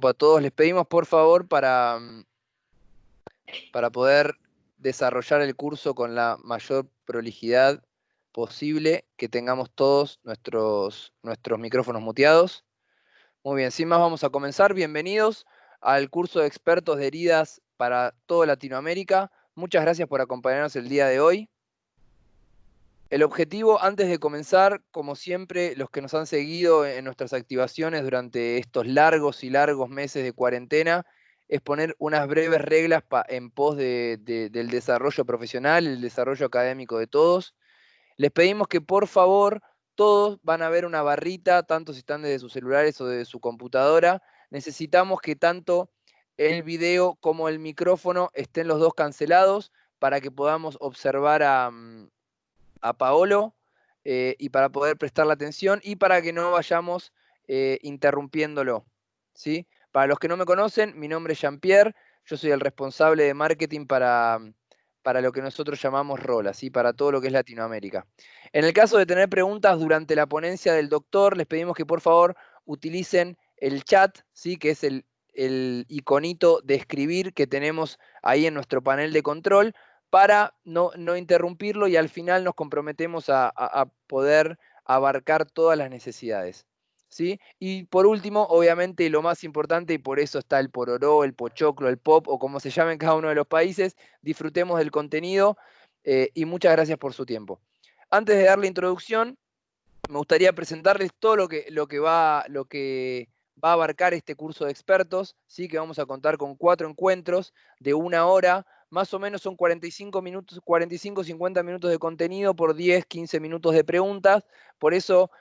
a todos. Les pedimos por favor para poder desarrollar el curso con la mayor prolijidad posible, que tengamos todos nuestros micrófonos muteados. Muy bien, sin más vamos a comenzar. Bienvenidos al curso de expertos de heridas para toda Latinoamérica. Muchas gracias por acompañarnos el día de hoy. El objetivo, antes de comenzar, como siempre, los que nos han seguido en nuestras activaciones durante estos largos y largos meses de cuarentena, es poner unas breves reglas en pos del desarrollo profesional, el desarrollo académico de todos. Les pedimos que por favor, todos van a ver una barrita, tanto si están desde sus celulares o desde su computadora. Necesitamos que tanto el video como el micrófono estén los dos cancelados para que podamos observar a Paolo y para poder prestarle atención y para que no vayamos interrumpiéndolo, ¿sí? Para los que no me conocen, mi nombre es Jean-Pierre, yo soy el responsable de marketing para lo que nosotros llamamos ROLA, ¿sí? Para todo lo que es Latinoamérica. En el caso de tener preguntas durante la ponencia del doctor, les pedimos que por favor utilicen el chat, ¿sí? Que es el iconito de escribir que tenemos ahí en nuestro panel de control, para no interrumpirlo y al final nos comprometemos a poder abarcar todas las necesidades, ¿sí? Y por último, obviamente lo más importante, y por eso está el pororó, el pochoclo, el pop, o como se llama en cada uno de los países, disfrutemos del contenido y muchas gracias por su tiempo. Antes de dar la introducción, me gustaría presentarles todo lo que va a abarcar este curso de expertos, ¿sí? Que vamos a contar con 4 encuentros de 1 hora, más o menos son 45 minutos, 45, 50 minutos de contenido por 10, 15 minutos de preguntas. Por eso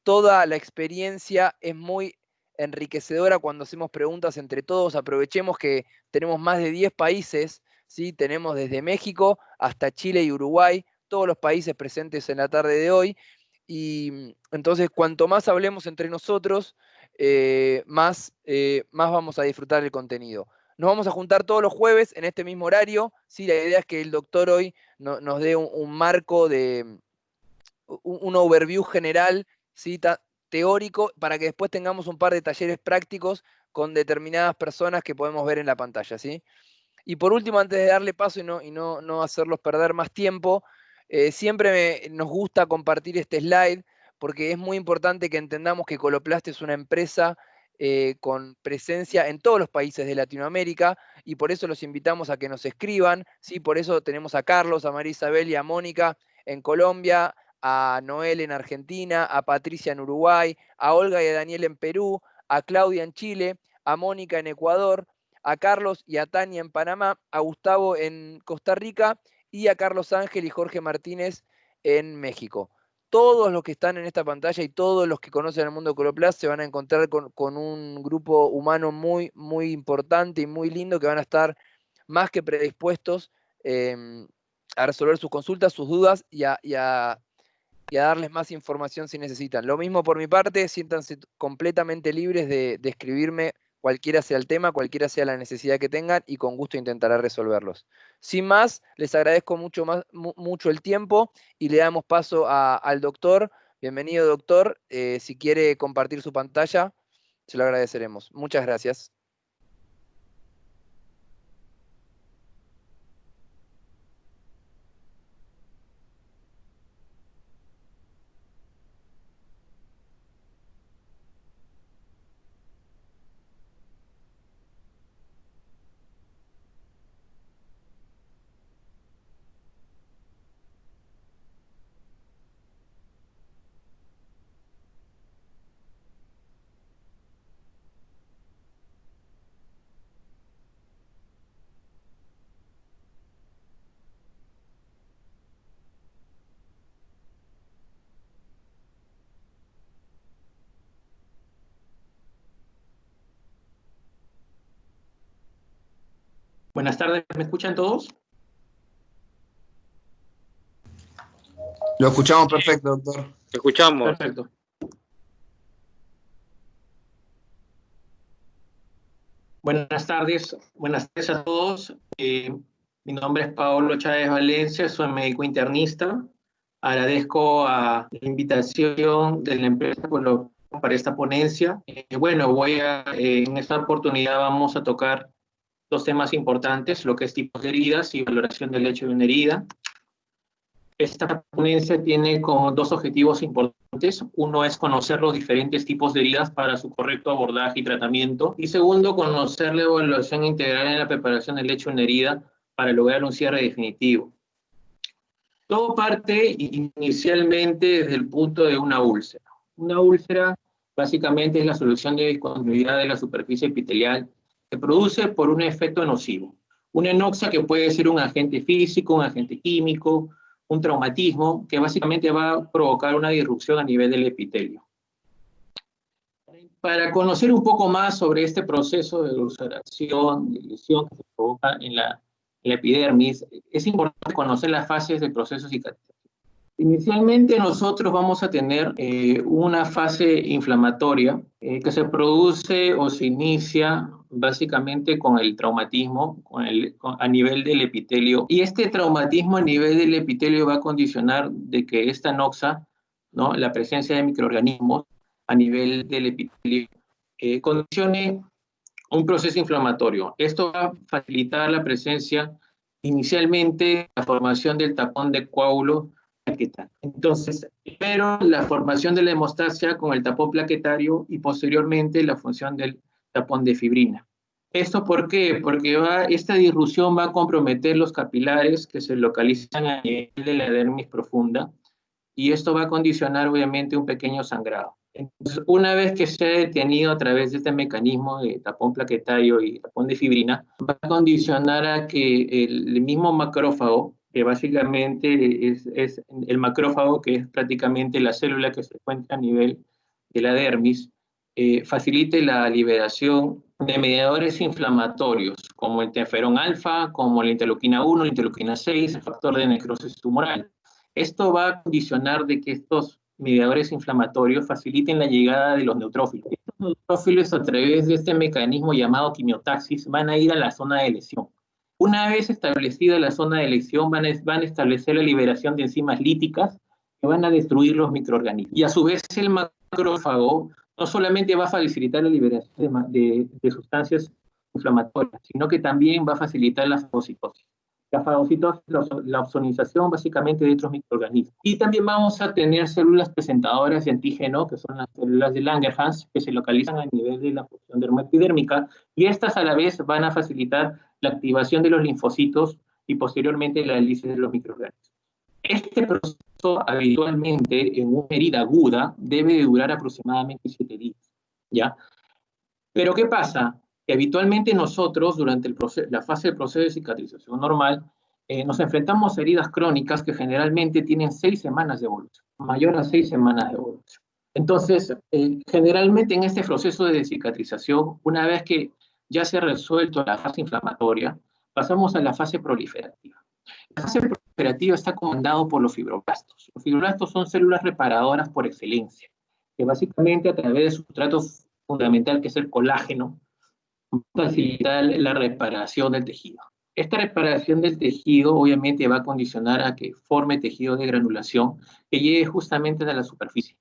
toda la experiencia es muy enriquecedora cuando hacemos preguntas entre todos. Aprovechemos que tenemos más de 10 países, ¿sí? Tenemos desde México hasta Chile y Uruguay, todos los países presentes en la tarde de hoy. Y entonces, cuanto más hablemos entre nosotros, más vamos a disfrutar el contenido. Nos vamos a juntar todos los jueves en este mismo horario. ¿Sí? La idea es que el doctor hoy nos dé un marco de un overview general, ¿sí? Teórico, para que después tengamos un par de talleres prácticos con determinadas personas que podemos ver en la pantalla, ¿sí? Y por último, antes de darle paso y no hacerlos perder más tiempo, siempre nos gusta compartir este slide porque es muy importante que entendamos que Coloplast es una empresa con presencia en todos los países de Latinoamérica y por eso los invitamos a que nos escriban, ¿sí? Por eso tenemos a Carlos, a María Isabel y a Mónica en Colombia, a Noel en Argentina, a Patricia en Uruguay, a Olga y a Daniel en Perú, a Claudia en Chile, a Mónica en Ecuador, a Carlos y a Tania en Panamá, a Gustavo en Costa Rica y a Carlos Ángel y Jorge Martínez en México. Todos los que están en esta pantalla y todos los que conocen el mundo de Coloplast se van a encontrar con un grupo humano muy, muy importante y muy lindo que van a estar más que predispuestos a resolver sus consultas, sus dudas y a darles más información si necesitan. Lo mismo por mi parte, siéntanse completamente libres de escribirme cualquiera sea el tema, cualquiera sea la necesidad que tengan y con gusto intentaré resolverlos. Sin más, les agradezco mucho el tiempo y le damos paso al doctor. Bienvenido, doctor. Si quiere compartir su pantalla, se lo agradeceremos. Muchas gracias. Buenas tardes, ¿me escuchan todos? Lo escuchamos perfecto, doctor. Te escuchamos. Perfecto. Buenas tardes a todos. Mi nombre es Paolo Chávez Valencia, soy médico internista. Agradezco a la invitación de la empresa para esta ponencia. Bueno, en esta oportunidad vamos a tocar dos temas importantes, lo que es tipos de heridas y valoración del hecho de una herida. Esta ponencia tiene como dos objetivos importantes. Uno es conocer los diferentes tipos de heridas para su correcto abordaje y tratamiento. Y segundo, conocer la evaluación integral en la preparación del hecho de una herida para lograr un cierre definitivo. Todo parte inicialmente desde el punto de una úlcera. Una úlcera básicamente es la solución de discontinuidad de la superficie epitelial que produce por un efecto nocivo. Una enoxa que puede ser un agente físico, un agente químico, un traumatismo que básicamente va a provocar una disrupción a nivel del epitelio. Para conocer un poco más sobre este proceso de ulceración, de lesión que se provoca en la epidermis, es importante conocer las fases del proceso cicatrizatorio. Inicialmente nosotros vamos a tener una fase inflamatoria que se produce o se inicia básicamente con el traumatismo a nivel del epitelio. Y este traumatismo a nivel del epitelio va a condicionar de que esta noxa, ¿no?, la presencia de microorganismos a nivel del epitelio, condicione un proceso inflamatorio. Esto va a facilitar la presencia inicialmente, la formación del tapón de coágulo plaquetario. Entonces, primero la formación de la hemostasia con el tapón plaquetario y posteriormente la función del tapón de fibrina. ¿Esto por qué? Porque esta disrupción va a comprometer los capilares que se localizan a nivel de la dermis profunda y esto va a condicionar obviamente un pequeño sangrado. Entonces, una vez que se ha detenido a través de este mecanismo de tapón plaquetario y tapón de fibrina, va a condicionar a que el mismo macrófago, que básicamente es el macrófago, que es prácticamente la célula que se encuentra a nivel de la dermis, facilite la liberación de mediadores inflamatorios, como el interferón alfa, como la interleuquina 1, la interleuquina 6, el factor de necrosis tumoral. Esto va a condicionar de que estos mediadores inflamatorios faciliten la llegada de los neutrófilos. Estos neutrófilos, a través de este mecanismo llamado quimiotaxis, van a ir a la zona de lesión. Una vez establecida la zona de lesión, van a establecer la liberación de enzimas líticas que van a destruir los microorganismos. Y a su vez el macrófago no solamente va a facilitar la liberación de sustancias inflamatorias, sino que también va a facilitar la fagocitosis. La fagocitosis, la ozonización básicamente de otros microorganismos. Y también vamos a tener células presentadoras de antígeno, que son las células de Langerhans, que se localizan a nivel de la porción dermoepidérmica, y estas a la vez van a facilitar la activación de los linfocitos y posteriormente la lisis de los microorganismos. Este proceso habitualmente en una herida aguda debe de durar aproximadamente 7 días, ¿ya? Pero ¿qué pasa? Que habitualmente nosotros, durante la fase del proceso de cicatrización normal, nos enfrentamos a heridas crónicas que generalmente tienen 6 semanas de evolución, mayor a 6 semanas de evolución. Entonces, generalmente en este proceso de cicatrización, una vez que ya se ha resuelto la fase inflamatoria, pasamos a la fase proliferativa. La fase proliferativa está comandada por los fibroblastos. Los fibroblastos son células reparadoras por excelencia, que básicamente a través de su sustrato fundamental, que es el colágeno, facilitar la reparación del tejido. Esta reparación del tejido obviamente va a condicionar a que forme tejido de granulación que llegue justamente a la superficie.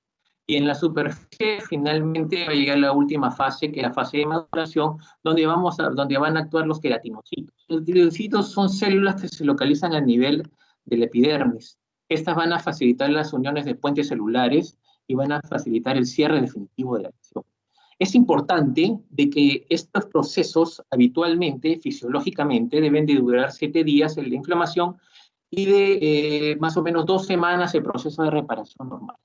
Y en la superficie finalmente va a llegar la última fase, que es la fase de maduración, donde van a actuar los queratinocitos. Los queratinocitos son células que se localizan a nivel del epidermis. Estas van a facilitar las uniones de puentes celulares y van a facilitar el cierre definitivo de la lesión. Es importante de que estos procesos habitualmente, fisiológicamente, deben de durar 7 días en la inflamación y de más o menos 2 semanas el proceso de reparación normal.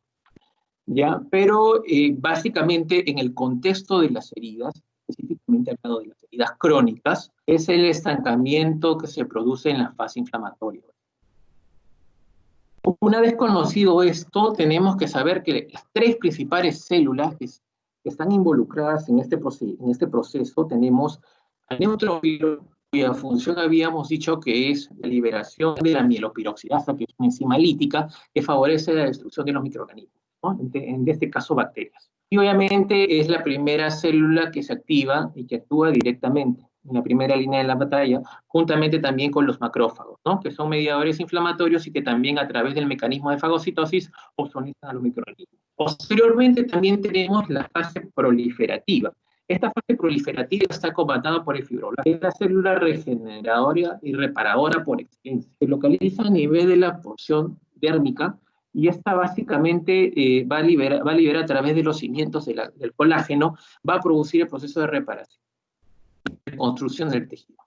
¿Ya? Pero básicamente en el contexto de las heridas, específicamente hablando de las heridas crónicas, es el estancamiento que se produce en la fase inflamatoria. Una vez conocido esto, tenemos que saber que las 3 principales células que están involucradas en este proceso, tenemos al neutrófilo, cuya función habíamos dicho que es la liberación de la mielopiroxidasa, que es una enzima lítica que favorece la destrucción de los microorganismos, ¿no? En este caso bacterias. Y obviamente es la primera célula que se activa y que actúa directamente. en la primera línea de la batalla, juntamente también con los macrófagos, ¿no? Que son mediadores inflamatorios y que también a través del mecanismo de fagocitosis ozonizan a los microorganismos. Posteriormente también tenemos la fase proliferativa. Esta fase proliferativa está comandada por el fibroblasto. Es la célula regeneradora y reparadora por excelencia. Se localiza a nivel de la porción dérmica y esta básicamente va a liberar a través de los cimientos del colágeno, va a producir el proceso de reparación, de construcción del tejido.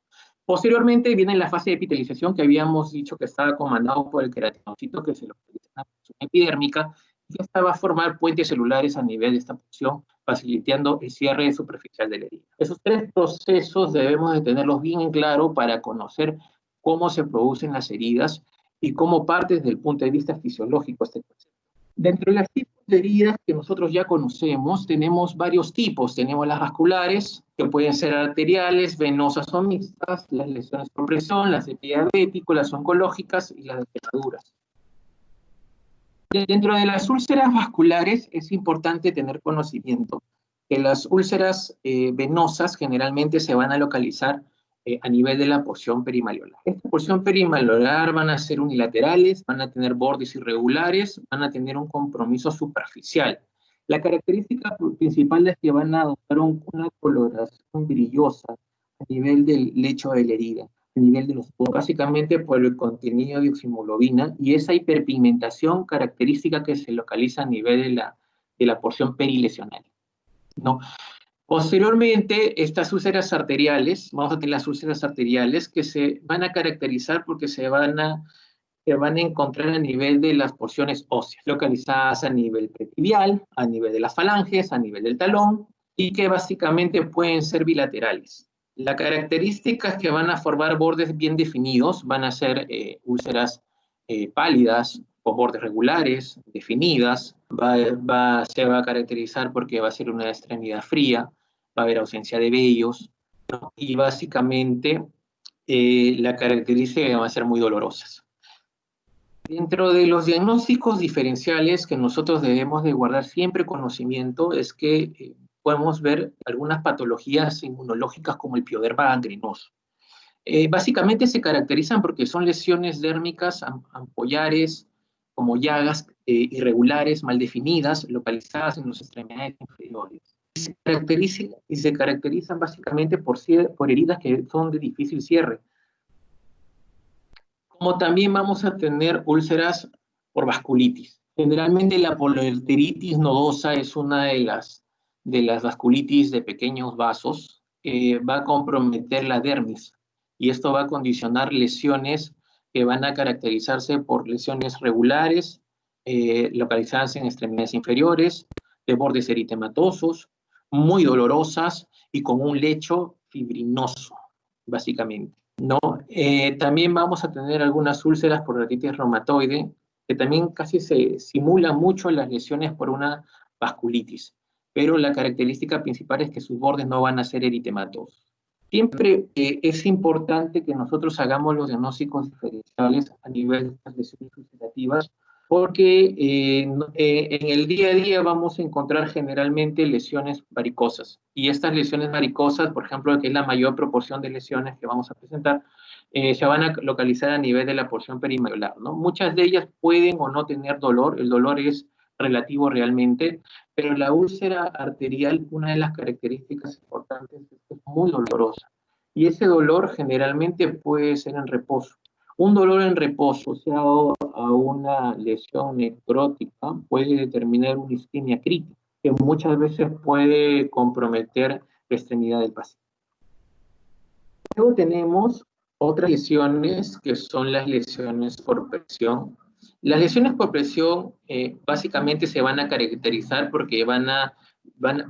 Posteriormente viene la fase de epitelización que habíamos dicho que estaba comandado por el queratinocito, que se localiza en la porción epidérmica, y esta va a formar puentes celulares a nivel de esta porción, facilitando el cierre superficial de la herida. Esos tres procesos debemos de tenerlos bien en claro para conocer cómo se producen las heridas y cómo parte desde el punto de vista fisiológico este proceso. Dentro de las tipos de heridas que nosotros ya conocemos, tenemos varios tipos. Tenemos las vasculares, que pueden ser arteriales, venosas o mixtas, las lesiones por presión, las de pie diabético, las oncológicas y las de quemaduras. Dentro de las úlceras vasculares es importante tener conocimiento que las úlceras venosas generalmente se van a localizar a nivel de la porción perimaliolar. Esta porción perimaliolar van a ser unilaterales, van a tener bordes irregulares, van a tener un compromiso superficial. La característica principal es que van a adoptar una coloración brillosa a nivel del lecho de la herida, a nivel de los poros, básicamente por el contenido de oximoglobina y esa hiperpigmentación característica que se localiza a nivel de la porción perilesional, ¿no? Posteriormente, estas úlceras arteriales, vamos a tener las úlceras arteriales que se van a caracterizar porque se van a encontrar a nivel de las porciones óseas, localizadas a nivel pretibial, a nivel de las falanges, a nivel del talón, y que básicamente pueden ser bilaterales. Las características que van a formar bordes bien definidos van a ser úlceras pálidas, con bordes regulares, definidas, se va a caracterizar porque va a ser una extremidad fría, va a haber ausencia de vellos, ¿no? Y básicamente la característica va a ser muy dolorosas. Dentro de los diagnósticos diferenciales que nosotros debemos de guardar siempre conocimiento es que podemos ver algunas patologías inmunológicas como el pioderma gangrenoso. Básicamente se caracterizan porque son lesiones dérmicas ampollares, como llagas irregulares, mal definidas, localizadas en las extremidades inferiores. Y se caracterizan básicamente por heridas que son de difícil cierre. Como también vamos a tener úlceras por vasculitis. Generalmente la polyarteritis nodosa es una de las vasculitis de pequeños vasos, va a comprometer la dermis, y esto va a condicionar lesiones que van a caracterizarse por lesiones regulares, localizadas en extremidades inferiores, de bordes eritematosos, muy dolorosas y con un lecho fibrinoso, básicamente, ¿no? También vamos a tener algunas úlceras por artritis reumatoide, que también casi se simulan mucho las lesiones por una vasculitis, pero la característica principal es que sus bordes no van a ser eritematosos. Siempre es importante que nosotros hagamos los diagnósticos diferenciales a nivel de las lesiones ulcerativas, porque en el día a día vamos a encontrar generalmente lesiones varicosas, y estas lesiones varicosas, por ejemplo, que es la mayor proporción de lesiones que vamos a presentar, se van a localizar a nivel de la porción perimayolar, ¿no? Muchas de ellas pueden o no tener dolor, el dolor es relativo realmente, pero la úlcera arterial, una de las características importantes es que es muy dolorosa, y ese dolor generalmente puede ser en reposo. Un dolor en reposo asociado a una lesión necrótica puede determinar una isquemia crítica, que muchas veces puede comprometer la extremidad del paciente. Luego tenemos otras lesiones que son las lesiones por presión. Las lesiones por presión básicamente se van a caracterizar porque va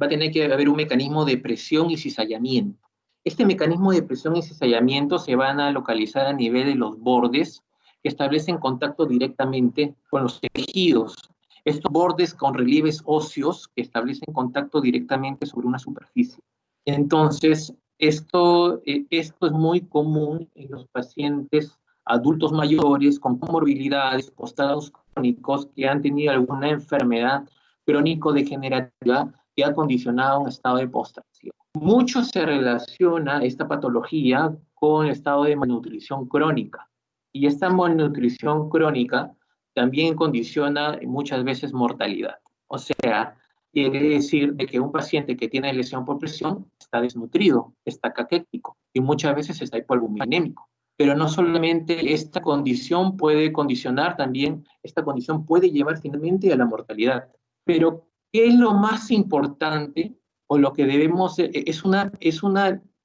a tener que haber un mecanismo de presión y cizallamiento. Este mecanismo de presión y cizallamiento se van a localizar a nivel de los bordes que establecen contacto directamente con los tejidos. Estos bordes con relieves óseos que establecen contacto directamente sobre una superficie. Entonces, esto es muy común en los pacientes adultos mayores con comorbilidades, postrados crónicos que han tenido alguna enfermedad crónico-degenerativa que ha condicionado un estado de postración. Mucho se relaciona esta patología con el estado de malnutrición crónica. Y esta malnutrición crónica también condiciona muchas veces mortalidad. O sea, quiere decir de que un paciente que tiene lesión por presión está desnutrido, está caquético y muchas veces está hipoalbuminémico. Pero no solamente esta condición puede condicionar también, esta condición puede llevar finalmente a la mortalidad. Pero, ¿qué es lo más importante o lo que debemos,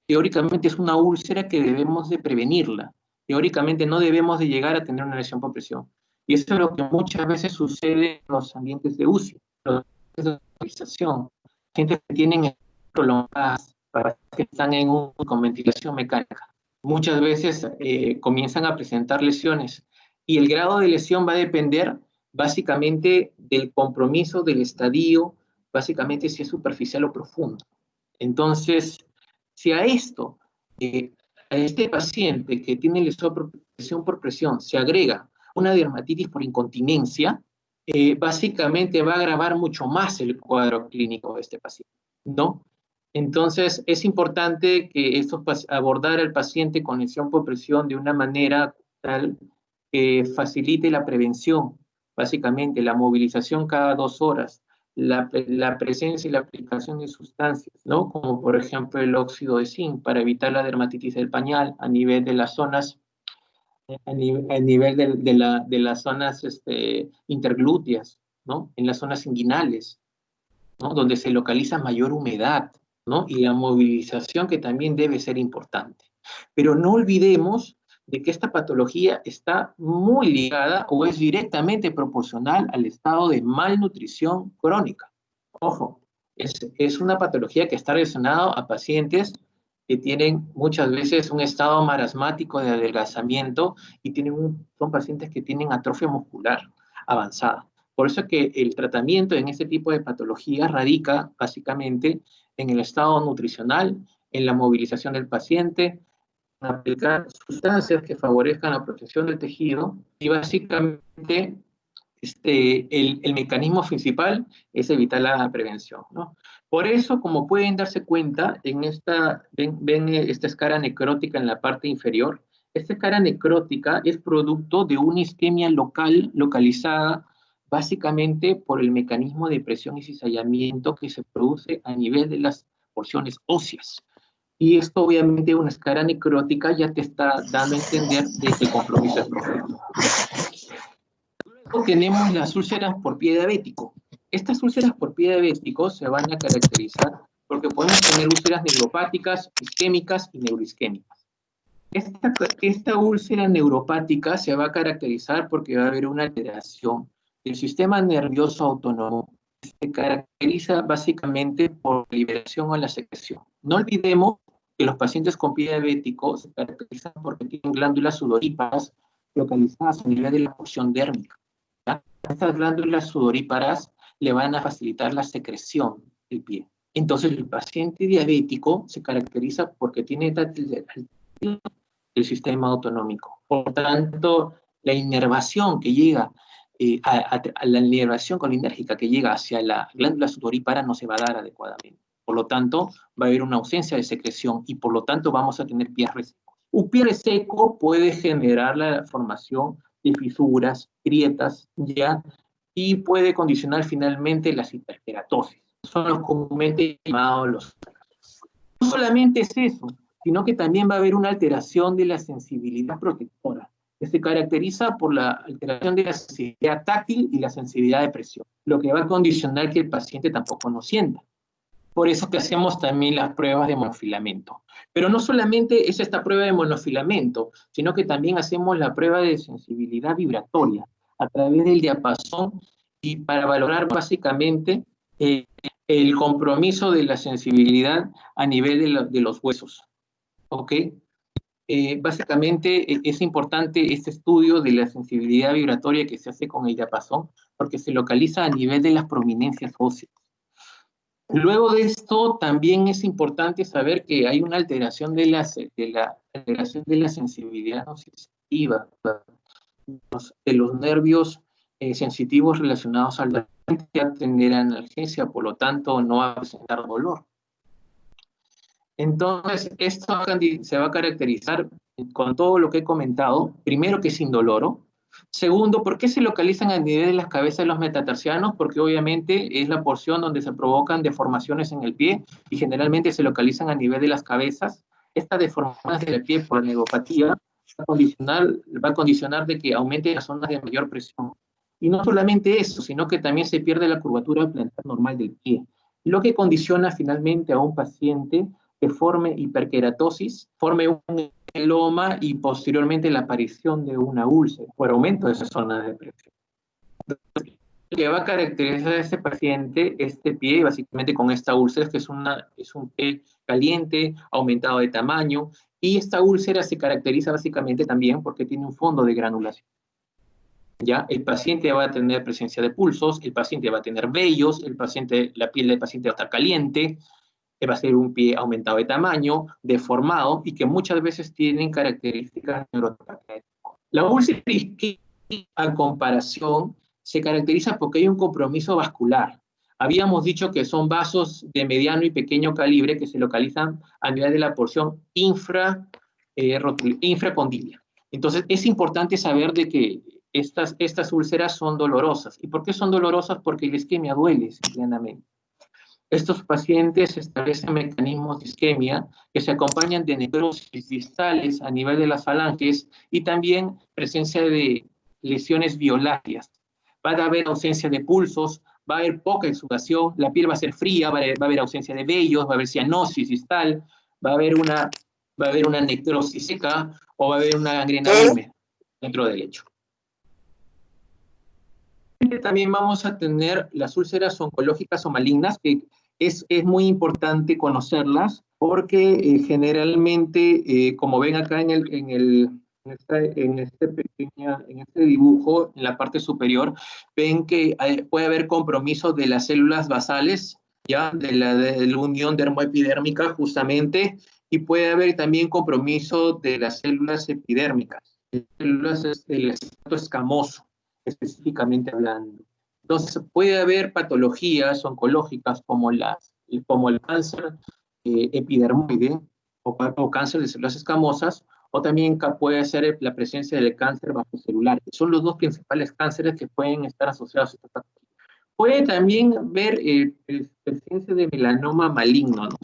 teóricamente es una úlcera que debemos de prevenirla? Teóricamente no debemos de llegar a tener una lesión por presión. Y eso es lo que muchas veces sucede en los ambientes de UCI, los ambientes de hospitalización, gente que tienen prolongadas, que están con ventilación mecánica. Muchas veces comienzan a presentar lesiones y el grado de lesión va a depender básicamente del compromiso, del estadio, básicamente si es superficial o profundo. Entonces, si a esto, a este paciente que tiene lesión por presión, se agrega una dermatitis por incontinencia, básicamente va a agravar mucho más el cuadro clínico de este paciente, ¿no? Entonces, es importante que abordar al paciente con lesión por presión de una manera tal que facilite la prevención, básicamente la movilización cada 2 horas, la presencia y la aplicación de sustancias, ¿no? Como por ejemplo el óxido de zinc para evitar la dermatitis del pañal a nivel de las zonas, a nivel de las zonas interglúteas, ¿no? En las zonas inguinales, ¿no? Donde se localiza mayor humedad, ¿no? Y la movilización que también debe ser importante. Pero no olvidemos de que esta patología está muy ligada o es directamente proporcional al estado de malnutrición crónica. Ojo, es una patología que está relacionada a pacientes que tienen muchas veces un estado marasmático de adelgazamiento y son pacientes que tienen atrofia muscular avanzada. Por eso que el tratamiento en este tipo de patologías radica básicamente en el estado nutricional, en la movilización del paciente, en aplicar sustancias que favorezcan la protección del tejido y básicamente el mecanismo principal es evitar la prevención, ¿no? Por eso, como pueden darse cuenta, ven esta escara necrótica en la parte inferior. Esta escara necrótica es producto de una isquemia localizada básicamente por el mecanismo de presión y cizallamiento que se produce a nivel de las porciones óseas. Y esto obviamente una escara necrótica ya te está dando a entender de que el compromiso es profundo. Luego tenemos las úlceras por pie diabético. Estas úlceras por pie diabético se van a caracterizar porque podemos tener úlceras neuropáticas, isquémicas y neuroisquémicas. Esta úlcera neuropática se va a caracterizar porque va a haber una alteración del sistema nervioso autónomo que se caracteriza básicamente por liberación o la secreción. No olvidemos que los pacientes con pie diabético se caracterizan porque tienen glándulas sudoríparas localizadas a nivel de la porción dérmica. Estas glándulas sudoríparas le van a facilitar la secreción del pie. Entonces, el paciente diabético se caracteriza porque tiene el sistema autonómico. Por tanto, la inervación que llega, a la inervación colinérgica que llega hacia la glándula sudorípara no se va a dar adecuadamente. Por lo tanto, va a haber una ausencia de secreción y por lo tanto vamos a tener pies resecos. Un pie reseco puede generar la formación de fisuras, grietas, ¿ya? Y puede condicionar finalmente la hiperkeratosis. Son los comúnmente llamados los... No solamente es eso, sino que también va a haber una alteración de la sensibilidad protectora, que se caracteriza por la alteración de la sensibilidad táctil y la sensibilidad de presión, lo que va a condicionar que el paciente tampoco nos sienta. Por eso que hacemos también las pruebas de monofilamento. Pero no solamente es esta prueba de monofilamento, sino que también hacemos la prueba de sensibilidad vibratoria a través del diapasón y para valorar básicamente el compromiso de la sensibilidad a nivel de los huesos. ¿Ok? Básicamente es importante este estudio de la sensibilidad vibratoria que se hace con el diapasón porque se localiza a nivel de las prominencias óseas. Luego de esto, también es importante saber que hay una alteración de la sensibilidad nociceptiva, de los nervios sensitivos relacionados al paciente a tener analgesia, por lo tanto no va a presentar dolor. Entonces, esto se va a caracterizar con todo lo que he comentado. Primero, que es indoloro. Segundo, ¿por qué se localizan a nivel de las cabezas de los metatarsianos? Porque obviamente es la porción donde se provocan deformaciones en el pie y generalmente se localizan a nivel de las cabezas. Estas deformaciones del pie por la neuropatía va a condicionar de que aumente las zonas de mayor presión. Y no solamente eso, sino que también se pierde la curvatura plantar normal del pie, lo que condiciona finalmente a un paciente que forme hiperkeratosis, forme un mieloma y posteriormente la aparición de una úlcera por aumento de esa zona de presión. Entonces, lo que va a caracterizar a este paciente, este pie, básicamente con esta úlcera, es que es un pie caliente, aumentado de tamaño, y esta úlcera se caracteriza básicamente también porque tiene un fondo de granulación. ¿Ya? El paciente va a tener presencia de pulsos, el paciente va a tener vellos, la piel del paciente va a estar caliente, va a ser un pie aumentado de tamaño, deformado, y que muchas veces tienen características neuropáticas. La úlcera isquémica, a comparación, se caracteriza porque hay un compromiso vascular. Habíamos dicho que son vasos de mediano y pequeño calibre que se localizan a nivel de la porción infracondilia. Entonces, es importante saber de que estas úlceras son dolorosas. ¿Y por qué son dolorosas? Porque la isquemia duele, simplemente. Estos pacientes establecen mecanismos de isquemia que se acompañan de necrosis distales a nivel de las falanges y también presencia de lesiones violarias. Va a haber ausencia de pulsos, va a haber poca exudación, la piel va a ser fría, va a haber ausencia de vellos, va a haber cianosis distal, va a haber una necrosis seca o va a haber una gangrena húmeda dentro del lecho. También vamos a tener las úlceras oncológicas o malignas, que es muy importante conocerlas, porque generalmente, como ven acá en este dibujo, en la parte superior, ven que puede haber compromiso de las células basales, ya, de la unión dermoepidérmica justamente, y puede haber también compromiso de las células epidérmicas, células del estrato escamoso, específicamente hablando. Entonces, puede haber patologías oncológicas como el cáncer epidermoide o cáncer de células escamosas, o también puede ser la presencia del cáncer vasocelular. Son los dos principales cánceres que pueden estar asociados a esta patología. Puede también ver presencia de melanoma maligno, ¿no?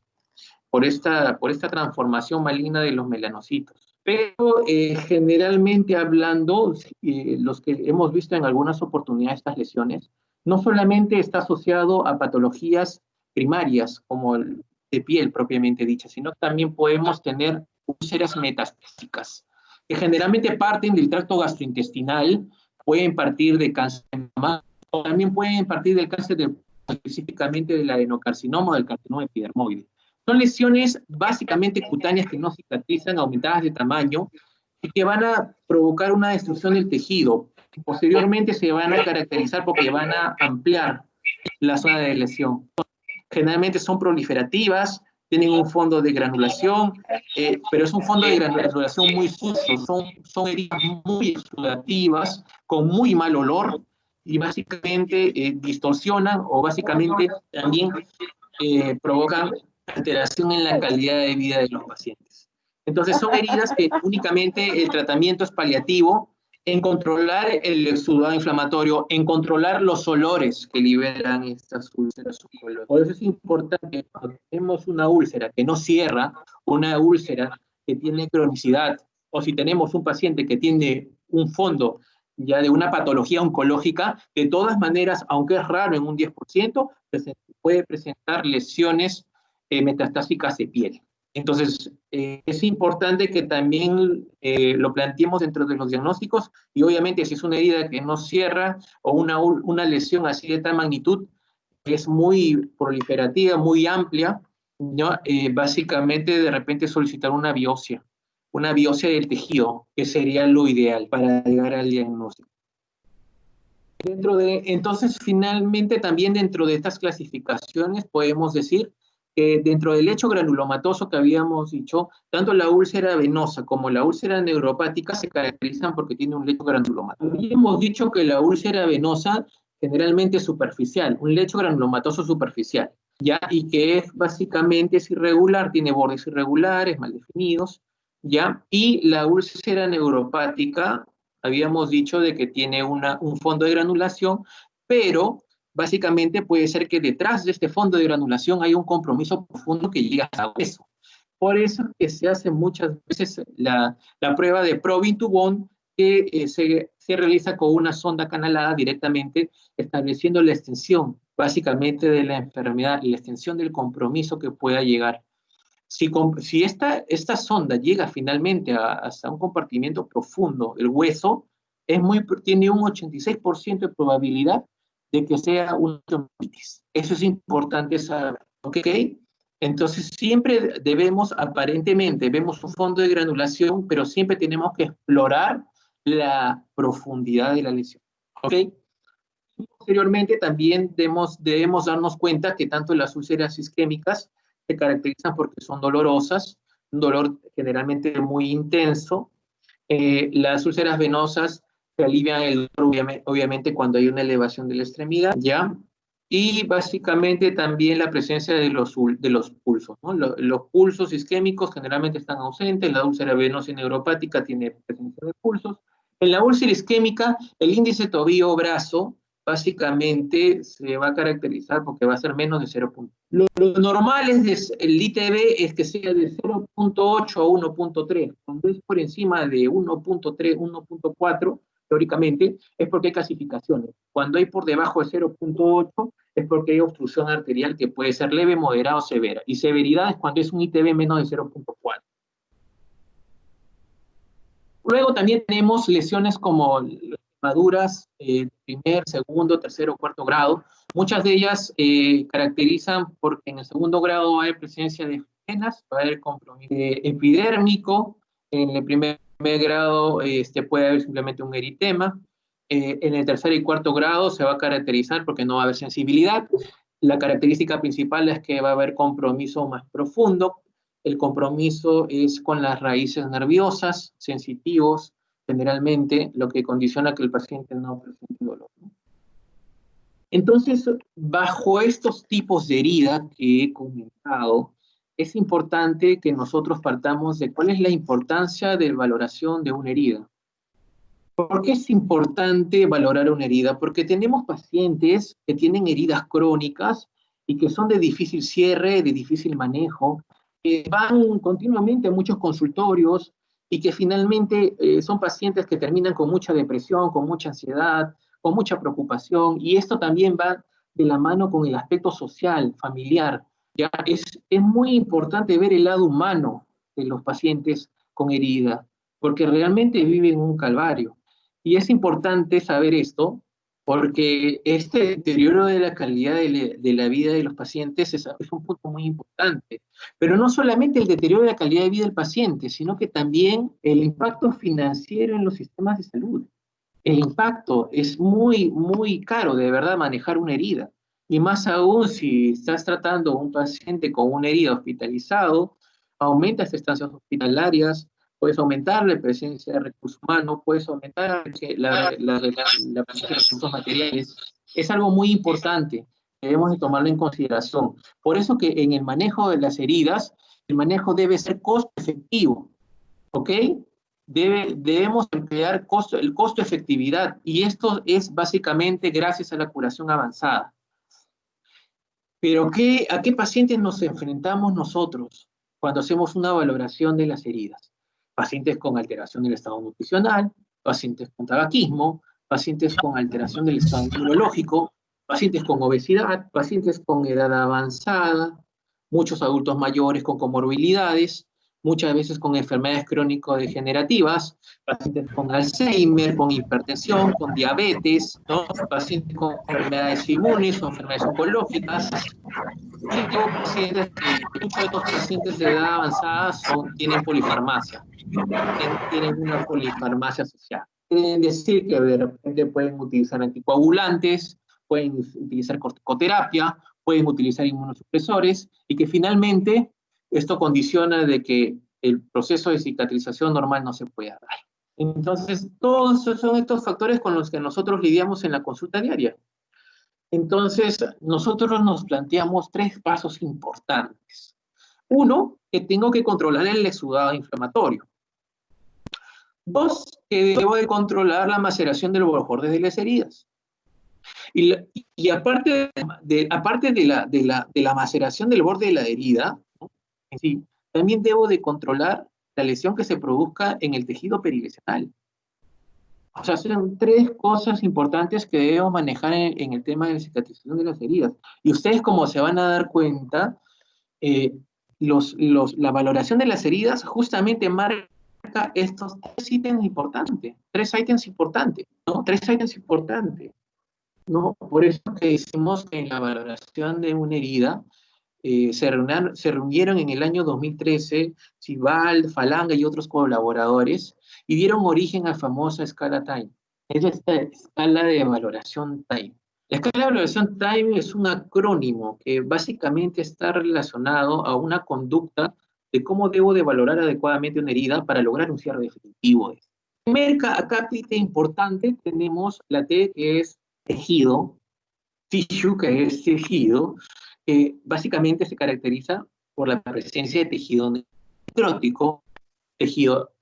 por esta transformación maligna de los melanocitos. Pero generalmente hablando, los que hemos visto en algunas oportunidades estas lesiones, no solamente está asociado a patologías primarias, como de piel propiamente dicha, sino también podemos tener úlceras metastásicas, que generalmente parten del tracto gastrointestinal, pueden partir de cáncer de mama, o también pueden partir del cáncer específicamente del adenocarcinoma o del carcinoma epidermoide. Son lesiones básicamente cutáneas que no cicatrizan, aumentadas de tamaño, y que van a provocar una destrucción del tejido. Posteriormente se van a caracterizar porque van a ampliar la zona de lesión. Generalmente son proliferativas, tienen un fondo de granulación, pero es un fondo de granulación muy sucio, son heridas muy exudativas, con muy mal olor, y básicamente distorsionan o básicamente también provocan alteración en la calidad de vida de los pacientes. Entonces son heridas que únicamente el tratamiento es paliativo en controlar el exudado inflamatorio, en controlar los olores que liberan estas úlceras oncológicas. Por eso es importante, cuando tenemos una úlcera que no cierra, una úlcera que tiene cronicidad, o si tenemos un paciente que tiene un fondo ya de una patología oncológica, de todas maneras, aunque es raro en un 10%, puede presentar lesiones metastásicas de piel. Entonces, es importante que también lo planteemos dentro de los diagnósticos, y obviamente si es una herida que no cierra o una lesión así de tal magnitud, que es muy proliferativa, muy amplia, ¿no? Básicamente de repente solicitar una biopsia del tejido, que sería lo ideal para llegar al diagnóstico. Entonces, finalmente, también dentro de estas clasificaciones podemos decir que dentro del lecho granulomatoso que habíamos dicho, tanto la úlcera venosa como la úlcera neuropática se caracterizan porque tiene un lecho granulomatoso. Y hemos dicho que la úlcera venosa generalmente es superficial, un lecho granulomatoso superficial. ¿ya? Y que es básicamente es irregular, tiene bordes irregulares, mal definidos, ¿ya? Y la úlcera neuropática, habíamos dicho de que tiene un fondo de granulación, pero básicamente puede ser que detrás de este fondo de granulación hay un compromiso profundo que llega hasta hueso. Por eso es que se hace muchas veces la prueba de probing to bone, que se realiza con una sonda canalada directamente, estableciendo la extensión básicamente de la enfermedad y la extensión del compromiso que pueda llegar. Si esta sonda llega finalmente hasta un compartimiento profundo, el hueso, tiene un 86% de probabilidad de que sea una osteomielitis. Eso es importante saber, ¿ok? Entonces siempre aparentemente, vemos un fondo de granulación, pero siempre tenemos que explorar la profundidad de la lesión, ¿ok? Posteriormente también debemos darnos cuenta que tanto las úlceras isquémicas se caracterizan porque son dolorosas, un dolor generalmente muy intenso. Las úlceras venosas se alivian el dolor obviamente cuando hay una elevación de la extremidad, ¿ya? Y básicamente también la presencia de los pulsos, ¿no? Los pulsos isquémicos generalmente están ausentes, la úlcera venosa y neuropática tiene presencia de pulsos. En la úlcera isquémica, el índice tobillo-brazo básicamente se va a caracterizar porque va a ser menos de 0.0. Lo normal es el ITB es que sea de 0.8 a 1.3. Cuando es por encima de 1.3, 1.4, teóricamente, es porque hay clasificaciones. Cuando hay por debajo de 0.8, es porque hay obstrucción arterial que puede ser leve, moderada o severa. Y severidad es cuando es un ITB menos de 0.4. Luego también tenemos lesiones como quemaduras primer, segundo, tercero, cuarto grado. Muchas de ellas caracterizan porque en el segundo grado hay presencia de venas, va a haber compromiso epidérmico. En el primer grado puede haber simplemente un eritema. En el tercer y cuarto grado se va a caracterizar porque no va a haber sensibilidad. La característica principal es que va a haber compromiso más profundo. El compromiso es con las raíces nerviosas, sensitivos, generalmente, lo que condiciona que el paciente no presente dolor. Entonces, bajo estos tipos de herida que he comentado, es importante que nosotros partamos de cuál es la importancia de valoración de una herida. ¿Por qué es importante valorar una herida? Porque tenemos pacientes que tienen heridas crónicas y que son de difícil cierre, de difícil manejo, que van continuamente a muchos consultorios y que finalmente son pacientes que terminan con mucha depresión, con mucha ansiedad, con mucha preocupación, y esto también va de la mano con el aspecto social, familiar. Ya es muy importante ver el lado humano de los pacientes con herida, porque realmente viven un calvario. Y es importante saber esto, porque este deterioro de la calidad de la vida de los pacientes es un punto muy importante. Pero no solamente el deterioro de la calidad de vida del paciente, sino que también el impacto financiero en los sistemas de salud. El impacto es muy, muy caro, de verdad, manejar una herida. Y más aún si estás tratando a un paciente con una herida hospitalizado, aumentas estancias hospitalarias, puedes aumentar la presencia de recursos humanos, puedes aumentar la presencia de recursos materiales. Es algo muy importante, debemos de tomarlo en consideración. Por eso que en el manejo de las heridas, el manejo debe ser costo efectivo, ¿ok? Debemos emplear el costo-efectividad, y esto es básicamente gracias a la curación avanzada. Pero ¿a qué pacientes nos enfrentamos nosotros cuando hacemos una valoración de las heridas? Pacientes con alteración del estado nutricional, pacientes con tabaquismo, pacientes con alteración del estado inmunológico, pacientes con obesidad, pacientes con edad avanzada, muchos adultos mayores con comorbilidades, muchas veces con enfermedades crónico-degenerativas, pacientes con Alzheimer, con hipertensión, con diabetes, ¿no? Pacientes con enfermedades inmunes o enfermedades oncológicas. Muchos de estos pacientes de edad avanzada tienen polifarmacia, tienen una polifarmacia asociada. Quieren decir que de repente pueden utilizar anticoagulantes, pueden utilizar corticoterapia, pueden utilizar inmunosupresores, y que finalmente esto condiciona de que el proceso de cicatrización normal no se pueda dar. Entonces, todos son estos factores con los que nosotros lidiamos en la consulta diaria. Entonces, nosotros nos planteamos 3 pasos importantes. Uno, que tengo que controlar el exudado inflamatorio. 2, que debo de controlar la maceración de los bordes de las heridas. Y aparte de la maceración del borde de la herida, ¿no? Sí, también debo de controlar la lesión que se produzca en el tejido perilesional. O sea, son 3 cosas importantes que debemos manejar en el tema de la cicatrización de las heridas. Y ustedes, como se van a dar cuenta, la valoración de las heridas justamente marca estos 3 ítems importantes. 3 ítems importantes, ¿no? 3 ítems importantes, ¿no? Por eso que decimos que en la valoración de una herida, se reunieron en el año 2013 Chibal, Falanga y otros colaboradores y dieron origen a la famosa escala TIME. Es esta escala de valoración TIME. La escala de valoración TIME es un acrónimo que básicamente está relacionado a una conducta de cómo debo de valorar adecuadamente una herida para lograr un cierre definitivo. Primer acápite importante tenemos la T, que es tejido, tissue, que es tejido, que básicamente se caracteriza por la presencia de tejido necrótico. Tejido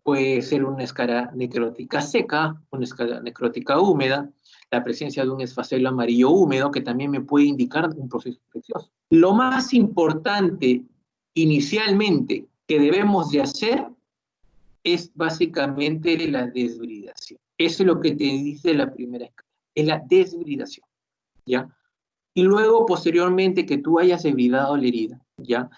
puede ser una escara necrótica seca, una escara necrótica húmeda, la presencia de un esfacelo amarillo húmedo que también me puede indicar un proceso infeccioso. Lo más importante inicialmente que debemos de hacer es básicamente la desbridación. Eso es lo que te dice la primera escala, es la desbridación, ¿ya? Y luego, posteriormente, que tú hayas debridado la herida, ¿ya?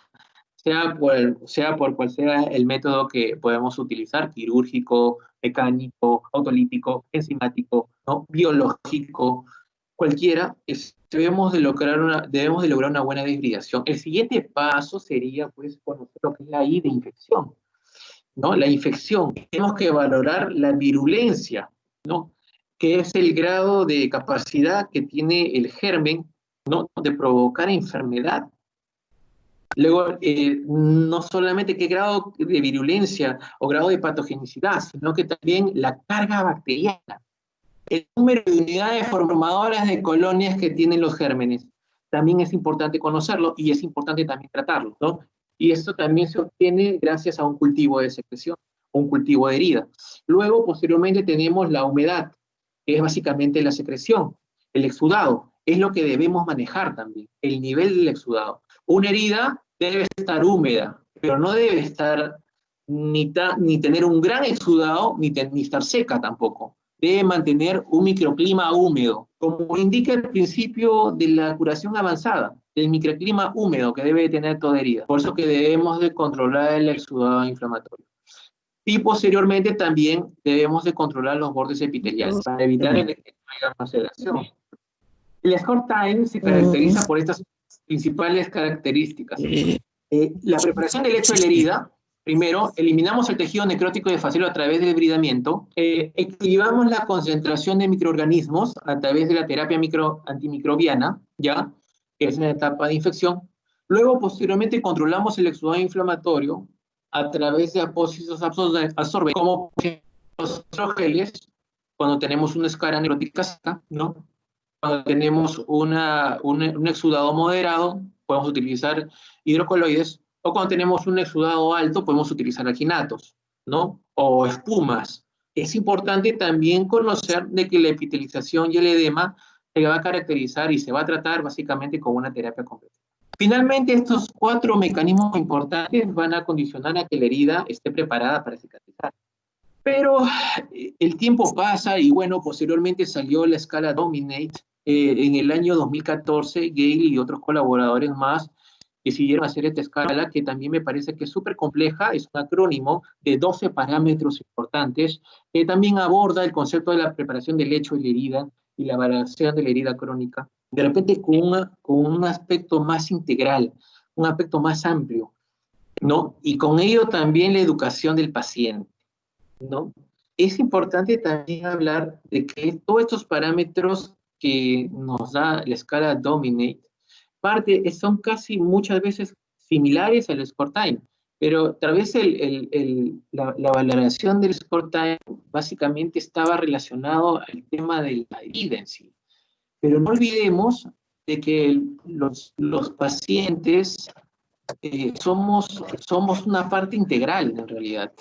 Sea por cual sea el método que podemos utilizar, quirúrgico, mecánico, autolítico, enzimático, ¿no? Biológico, cualquiera, debemos de lograr una buena desbridación. El siguiente paso sería, pues, conocer lo que es la I de infección, ¿no? La infección. Tenemos que valorar la virulencia, ¿no? Que es el grado de capacidad que tiene el germen, ¿no? De provocar enfermedad. Luego, no solamente qué grado de virulencia o grado de patogenicidad, sino que también la carga bacteriana, el número de unidades formadoras de colonias que tienen los gérmenes. También es importante conocerlo y es importante también tratarlo, ¿no? Y esto también se obtiene gracias a un cultivo de secreción, un cultivo de herida. Luego, posteriormente, tenemos la humedad, que es básicamente la secreción. El exudado es lo que debemos manejar también, el nivel del exudado. Una herida debe estar húmeda, pero no debe estar ni tener un gran exudado, ni estar seca tampoco. Debe mantener un microclima húmedo, como indica el principio de la curación avanzada, el microclima húmedo que debe tener toda herida. Por eso que debemos de controlar el exudado inflamatorio. Y posteriormente también debemos de controlar los bordes epiteliales para evitar el maceración. El score time se caracteriza por estas principales características. La preparación del lecho de la herida. Primero, eliminamos el tejido necrótico de esfacelo a través del debridamiento. Equilibramos la concentración de microorganismos a través de la terapia antimicrobiana, ¿ya? Que es una etapa de infección. Luego, posteriormente, controlamos el exudado inflamatorio a través de apósitos absorbentes, como los hidrogeles, cuando tenemos una escara necrótica seca, ¿no? Cuando tenemos un exudado moderado, podemos utilizar hidrocoloides, o cuando tenemos un exudado alto, podemos utilizar alginatos, ¿no? O espumas. Es importante también conocer de que la epitelización y el edema se va a caracterizar y se va a tratar básicamente con una terapia completa. Finalmente, estos 4 mecanismos importantes van a condicionar a que la herida esté preparada para cicatrizar. Pero el tiempo pasa y bueno, posteriormente salió la escala Dominate. En el año 2014, Gale y otros colaboradores más decidieron hacer esta escala, que también me parece que es súper compleja, es un acrónimo de 12 parámetros importantes, que también aborda el concepto de la preparación del lecho de la herida y la valoración de la herida crónica, de repente con un aspecto más integral, un aspecto más amplio, ¿no? Y con ello también la educación del paciente, ¿no? Es importante también hablar de que todos estos parámetros que nos da la escala Dominate son casi muchas veces similares al score time, pero tal vez la valoración del score time básicamente estaba relacionado al tema de la herida en sí. Pero no olvidemos de que los pacientes somos una parte integral en realidad.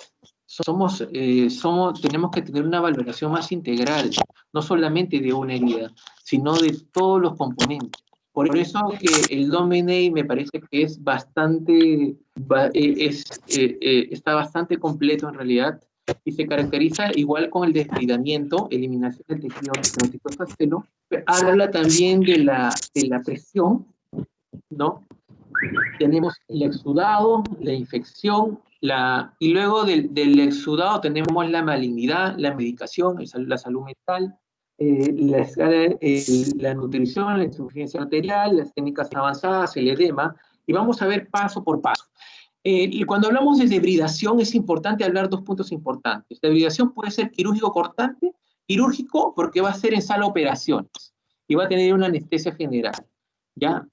Tenemos que tener una valoración más integral, no solamente de una herida, sino de todos los componentes. Por eso que el Domenech me parece que es está bastante completo en realidad, y se caracteriza igual con el desbridamiento, eliminación del tejido necrótico de facelo. Habla también de la presión, ¿no? Tenemos el exudado, la infección, y luego del exudado tenemos la malignidad, la medicación, la salud mental, la nutrición, la insuficiencia arterial, las técnicas avanzadas, el edema, y vamos a ver paso por paso. Y cuando hablamos de debridación es importante hablar dos puntos importantes. La debridación puede ser quirúrgico cortante, quirúrgico porque va a ser en sala de operaciones y va a tener una anestesia general, ¿ya?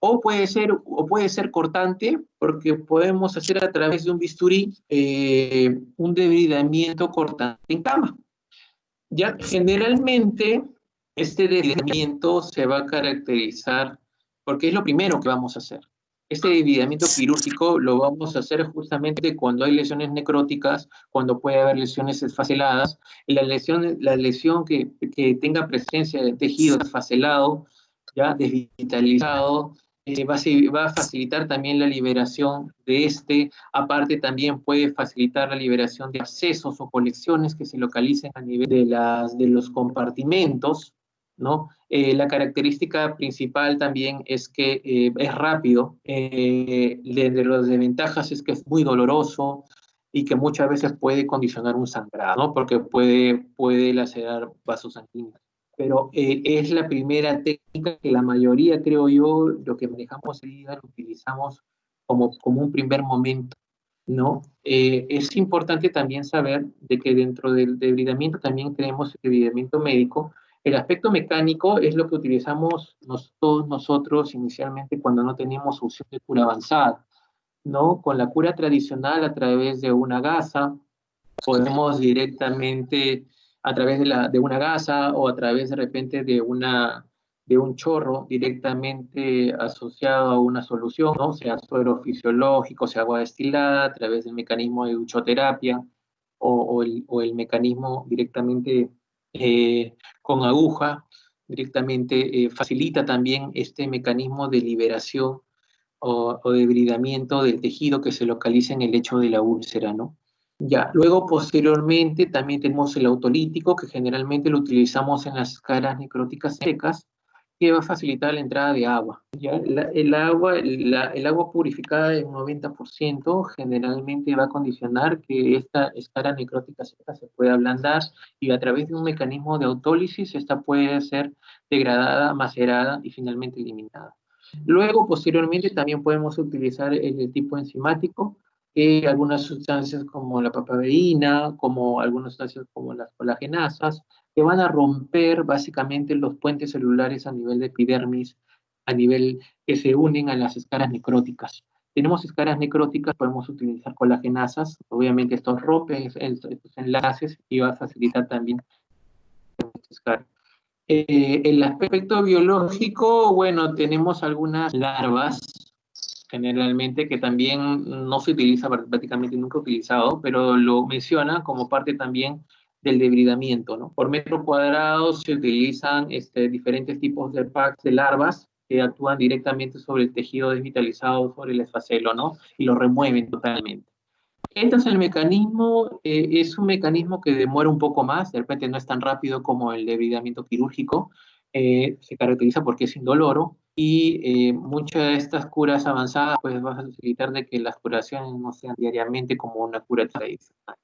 O puede ser cortante porque podemos hacer a través de un bisturí un debridamiento cortante en cama. Ya generalmente este debridamiento se va a caracterizar porque es lo primero que vamos a hacer. Este debridamiento quirúrgico lo vamos a hacer justamente cuando hay lesiones necróticas, cuando puede haber lesiones esfaceladas, y la lesión que tenga presencia de tejido esfacelado, ya desvitalizado, va a facilitar también la liberación de este. Aparte también puede facilitar la liberación de abscesos o colecciones que se localicen a nivel de los compartimentos, ¿no? La característica principal también es que es rápido. De las desventajas es que es muy doloroso y que muchas veces puede condicionar un sangrado, ¿no? Porque puede lacerar vasos sanguíneos. Pero es la primera técnica que la mayoría, creo yo, lo que manejamos herida, lo utilizamos como un primer momento, ¿no? Es importante también saber de que dentro del debridamiento también tenemos el debridamiento médico. El aspecto mecánico es lo que utilizamos todos nosotros inicialmente cuando no tenemos opción de cura avanzada, ¿no? Con la cura tradicional a través de una gasa, podemos directamente a través de una gasa o a través de repente de un chorro directamente asociado a una solución, ¿no? Sea suero fisiológico, sea agua destilada, a través del mecanismo de duchoterapia o el mecanismo directamente con aguja, directamente facilita también este mecanismo de liberación o debridamiento del tejido que se localiza en el lecho de la úlcera, ¿no? Ya, luego posteriormente también tenemos el autolítico, que generalmente lo utilizamos en las escaras necróticas secas, que va a facilitar la entrada de agua. ¿Ya? El agua purificada en un 90% generalmente va a condicionar que esta escara necrótica seca se pueda ablandar y a través de un mecanismo de autólisis esta puede ser degradada, macerada y finalmente eliminada. Luego, posteriormente, también podemos utilizar el tipo enzimático, algunas sustancias como la papaverina, como algunas sustancias como las colagenasas, que van a romper básicamente los puentes celulares a nivel de epidermis, a nivel que se unen a las escaras necróticas. Tenemos escaras necróticas, podemos utilizar colagenasas, obviamente estos rompen estos enlaces y va a facilitar también esta escara. El aspecto biológico, bueno, tenemos algunas larvas, generalmente, que también no se utiliza, prácticamente nunca utilizado, pero lo menciona como parte también del debridamiento, ¿no? Por metro cuadrado se utilizan diferentes tipos de packs de larvas que actúan directamente sobre el tejido desvitalizado, sobre el esfacelo, ¿no? Y lo remueven totalmente. Entonces el mecanismo es un mecanismo que demora un poco más, de repente no es tan rápido como el debridamiento quirúrgico, se caracteriza porque es indoloro y muchas de estas curas avanzadas pues van a facilitar de que las curaciones no sean diariamente como una cura tradicional.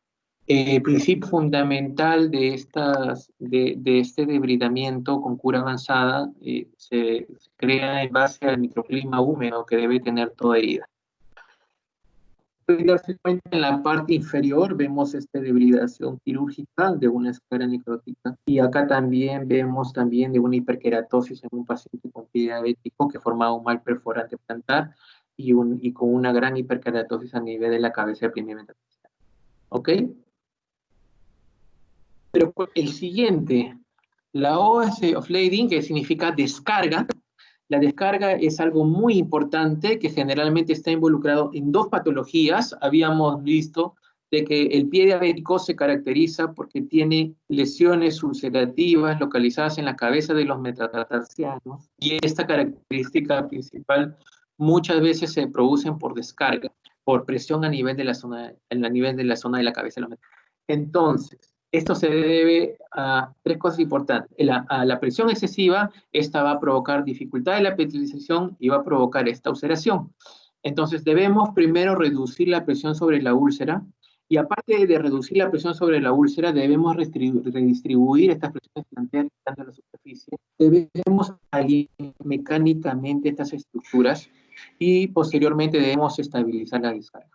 El principio fundamental de este debridamiento con cura avanzada se crea en base al microclima húmedo que debe tener toda herida. Darse cuenta, en la parte inferior vemos esta debridación quirúrgica de una escara necrótica y acá también vemos también de una hiperkeratosis en un paciente con pie diabético que formaba un mal perforante plantar y con una gran hiperkeratosis a nivel de la cabeza del primer metatarsal. ¿Ok? Pero el siguiente La O of lading, que significa descarga. La descarga es algo muy importante que generalmente está involucrado en dos patologías. Habíamos visto de que el pie diabético se caracteriza porque tiene lesiones ulcerativas localizadas en la cabeza de los metatarsianos, y esta característica principal muchas veces se producen por descarga, por presión a nivel de la zona, de la cabeza de los metatarsianos. Entonces, esto se debe a tres cosas importantes. A la presión excesiva, esta va a provocar dificultad de la petrización y va a provocar esta ulceración. Entonces, debemos primero reducir la presión sobre la úlcera, y aparte de reducir la presión sobre la úlcera, debemos redistribuir estas presiones planteadas en la superficie. Debemos alinear mecánicamente estas estructuras y posteriormente debemos estabilizar la descarga.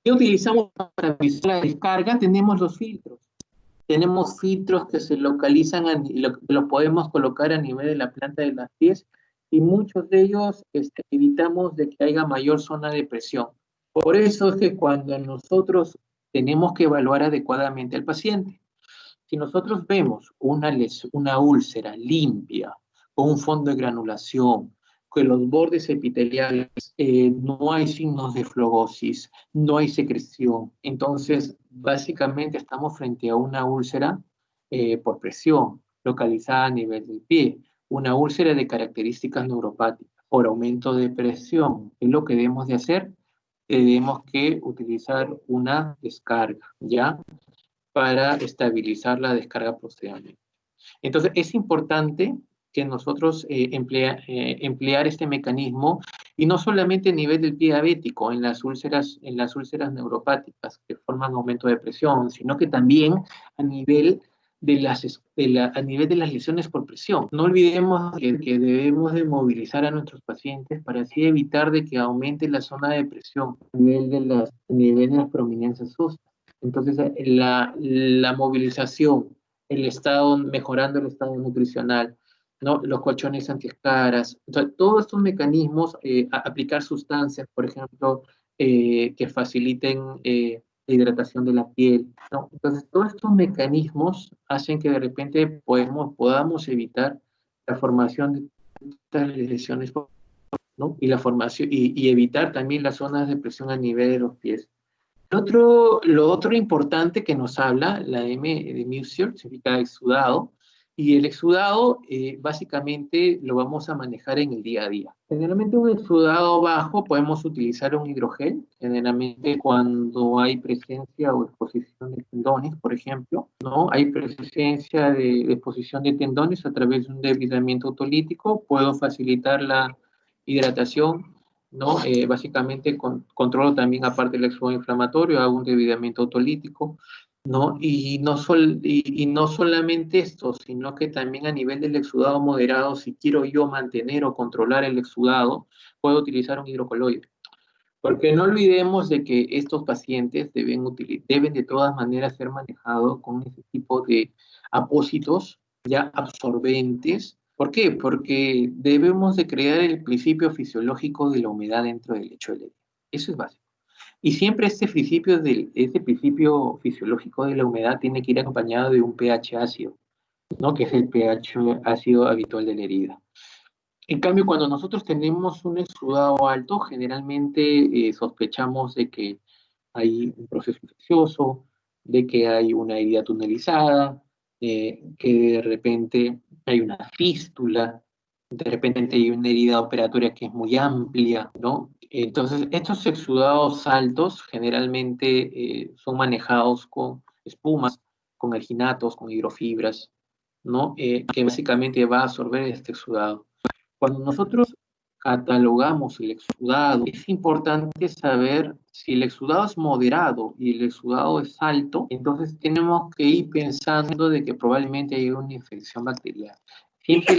¿Qué utilizamos para estabilizar la descarga? Tenemos los filtros. Tenemos filtros que se localizan, los podemos colocar a nivel de la planta de los pies, y muchos de ellos evitamos de que haya mayor zona de presión. Por eso es que cuando nosotros tenemos que evaluar adecuadamente al paciente, si nosotros vemos una úlcera limpia, con un fondo de granulación, con los bordes epiteliales, no hay signos de flebosis, no hay secreción, entonces básicamente estamos frente a una úlcera por presión, localizada a nivel del pie, una úlcera de características neuropáticas, por aumento de presión. ¿Qué es lo que debemos de hacer? Tenemos que utilizar una descarga, ¿ya? Para estabilizar la descarga posteriormente. Entonces, es importante que nosotros emplear este mecanismo, y no solamente a nivel del pie diabético, en las úlceras neuropáticas que forman aumento de presión, sino que también a nivel a nivel de las lesiones por presión. No olvidemos que debemos de movilizar a nuestros pacientes para así evitar de que aumente la zona de presión a nivel a nivel de las prominencias óseas. Entonces, la movilización, mejorando el estado nutricional, ¿no? Los colchones antiescaras, entonces, todos estos mecanismos, aplicar sustancias, por ejemplo, que faciliten la hidratación de la piel, ¿no? Entonces, todos estos mecanismos hacen que de repente podamos evitar la formación de estas lesiones, ¿no? Y la formación, y evitar también las zonas de presión a nivel de los pies. Lo otro importante que nos habla, la M de Mercier, significa exudado, y el exudado básicamente lo vamos a manejar en el día a día. Generalmente un exudado bajo podemos utilizar un hidrogel, generalmente cuando hay presencia o exposición de tendones, por ejemplo, ¿no? Hay presencia de exposición de tendones a través de un debridamiento autolítico, puedo facilitar la hidratación, ¿no? Básicamente controlo también, aparte del exudado inflamatorio, hago un debridamiento autolítico, ¿no? Y no solamente esto, sino que también a nivel del exudado moderado, si quiero yo mantener o controlar el exudado, puedo utilizar un hidrocoloide. Porque no olvidemos de que estos pacientes deben de todas maneras ser manejados con ese tipo de apósitos ya absorbentes. ¿Por qué? Porque debemos de crear el principio fisiológico de la humedad dentro del lecho de la herida. Eso es básico. Y siempre este principio fisiológico de la humedad tiene que ir acompañado de un pH ácido, ¿no? Que es el pH ácido habitual de la herida. En cambio, cuando nosotros tenemos un exudado alto, generalmente sospechamos de que hay un proceso infeccioso, de que hay una herida tunelizada, que de repente hay una fístula, de repente hay una herida operatoria que es muy amplia, ¿no? Entonces, estos exudados altos generalmente son manejados con espumas, con alginatos, con hidrofibras, ¿no? Que básicamente va a absorber este exudado. Cuando nosotros catalogamos el exudado, es importante saber si el exudado es moderado y el exudado es alto, entonces tenemos que ir pensando de que probablemente hay una infección bacteriana. Siempre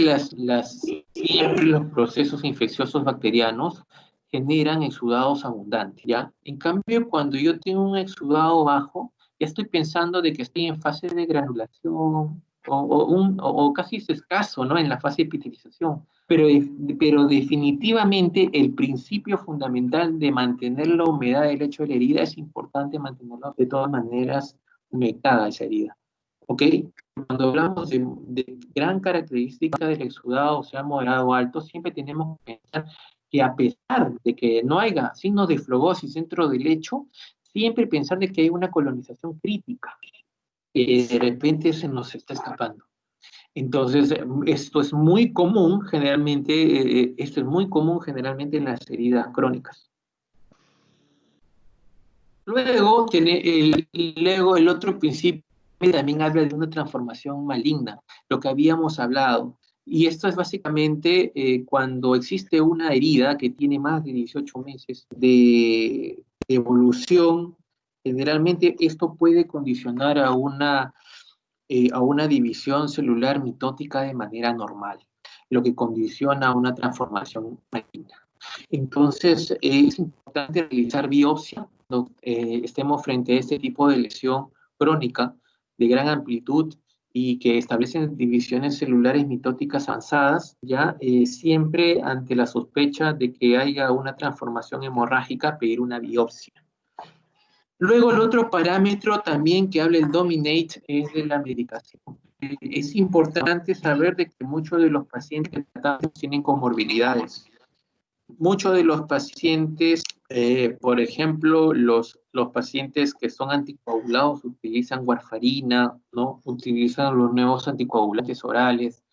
los procesos infecciosos bacterianos generan exudados abundantes, ¿ya? En cambio, cuando yo tengo un exudado bajo, ya estoy pensando de que estoy en fase de granulación, o casi es escaso, ¿no? En la fase de epitelización. Pero definitivamente el principio fundamental de mantener la humedad del lecho de la herida es importante mantenerlo de todas maneras humectada esa herida. ¿ok? Cuando hablamos de gran característica del exudado, sea moderado o alto, siempre tenemos que pensar que a pesar de que no haya signos de flogosis dentro del lecho, siempre pensar de que hay una colonización crítica, que de repente se nos está escapando. Entonces, esto es muy común generalmente en las heridas crónicas. Luego, el otro principio también habla de una transformación maligna, lo que habíamos hablado. Y esto es básicamente cuando existe una herida que tiene más de 18 meses de evolución, generalmente esto puede condicionar a una división celular mitótica de manera normal, lo que condiciona a una transformación maligna. Entonces, es importante realizar biopsia cuando estemos frente a este tipo de lesión crónica de gran amplitud y que establecen divisiones celulares mitóticas avanzadas, ya siempre ante la sospecha de que haya una transformación hemorrágica, pedir una biopsia. Luego, el otro parámetro también que habla el Dominate es de la medicación. Es importante saber de que muchos de los pacientes tratados tienen comorbilidades. Muchos de los pacientes, por ejemplo, los pacientes que son anticoagulados utilizan warfarina, ¿no? Utilizan los nuevos anticoagulantes orales,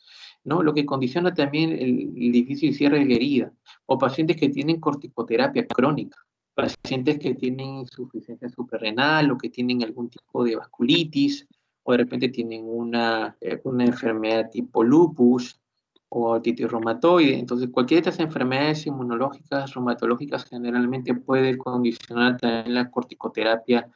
¿no? Lo que condiciona también el difícil cierre de la herida. O pacientes que tienen corticoterapia crónica, pacientes que tienen insuficiencia suprarrenal o que tienen algún tipo de vasculitis, o de repente tienen una enfermedad tipo lupus, o artritis reumatoide. Entonces, cualquiera de estas enfermedades inmunológicas, reumatológicas, generalmente puede condicionar también la corticoterapia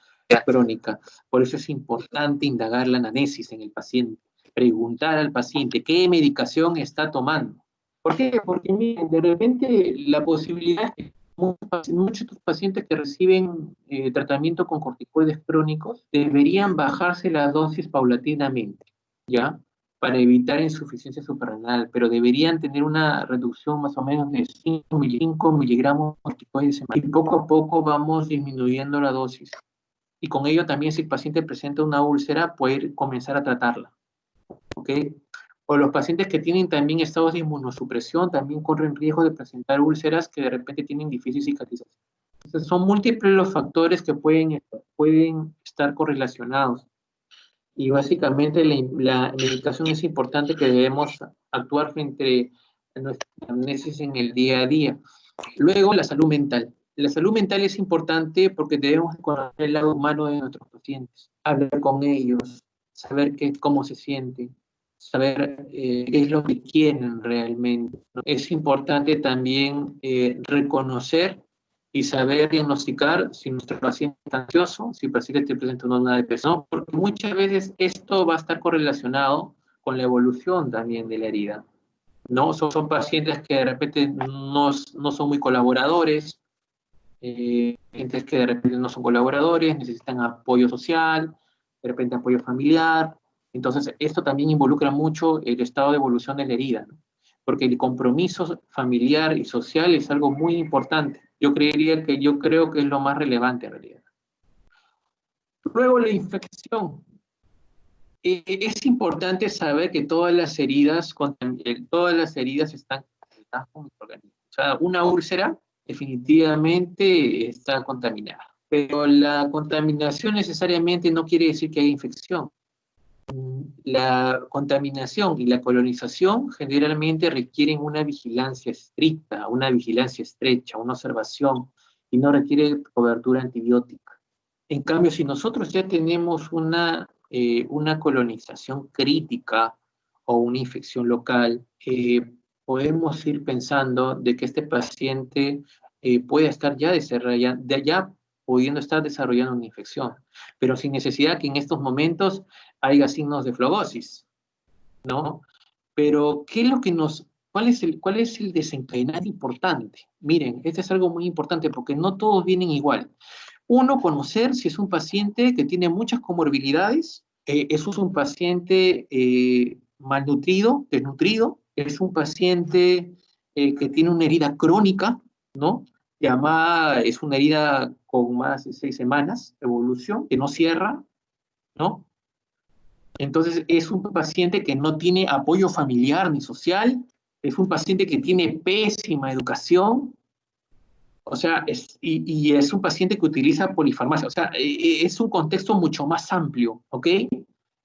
crónica. Por eso es importante indagar la anamnesis en el paciente, preguntar al paciente qué medicación está tomando. ¿Por qué? Porque miren, de repente la posibilidad es que muchos pacientes que reciben tratamiento con corticoides crónicos deberían bajarse la dosis paulatinamente, ¿ya? Para evitar insuficiencia suprarrenal, pero deberían tener una reducción más o menos de 5 miligramos de corticoides semanales. Y poco a poco vamos disminuyendo la dosis. Y con ello también, si el paciente presenta una úlcera, puede comenzar a tratarla. ¿Ok? O los pacientes que tienen también estados de inmunosupresión también corren riesgo de presentar úlceras que de repente tienen difícil cicatrización. Entonces, son múltiples los factores que pueden estar correlacionados. Y básicamente la medicación es importante, que debemos actuar frente a nuestra anamnesis en el día a día. Luego, la salud mental. La salud mental es importante porque debemos conocer el lado humano de nuestros pacientes, hablar con ellos, saber cómo se sienten, saber qué es lo que quieren realmente. Es importante también reconocer y saber diagnosticar si nuestro paciente está ansioso, si el paciente te presenta una depresión, porque muchas veces esto va a estar correlacionado con la evolución también de la herida, ¿no? Son pacientes que de repente no son muy colaboradores, pacientes que de repente no son colaboradores, necesitan apoyo social, de repente apoyo familiar. Entonces, esto también involucra mucho el estado de evolución de la herida, ¿no? Porque el compromiso familiar y social es algo muy importante. Yo creo que es lo más relevante en realidad. Luego, la infección. Es importante saber que todas las heridas están contaminadas con microorganismos. O sea, una úlcera definitivamente está contaminada. Pero la contaminación necesariamente no quiere decir que haya infección. La contaminación y la colonización generalmente requieren una vigilancia estricta, una vigilancia estrecha, una observación, y no requiere cobertura antibiótica. En cambio, si nosotros ya tenemos una colonización crítica o una infección local, podemos ir pensando de que este paciente puede estar ya pudiendo estar desarrollando una infección, pero sin necesidad que en estos momentos haya signos de flogosis, ¿no? Pero, ¿cuál es el desencadenante importante? Miren, este es algo muy importante porque no todos vienen igual. Uno, conocer si es un paciente que tiene muchas comorbilidades, es un paciente malnutrido, desnutrido, es un paciente que tiene una herida crónica, ¿no? Es una herida con más de 6 semanas de evolución, que no cierra, ¿no? Entonces, es un paciente que no tiene apoyo familiar ni social, es un paciente que tiene pésima educación, o sea, y es un paciente que utiliza polifarmacia, o sea, es un contexto mucho más amplio, ¿ok?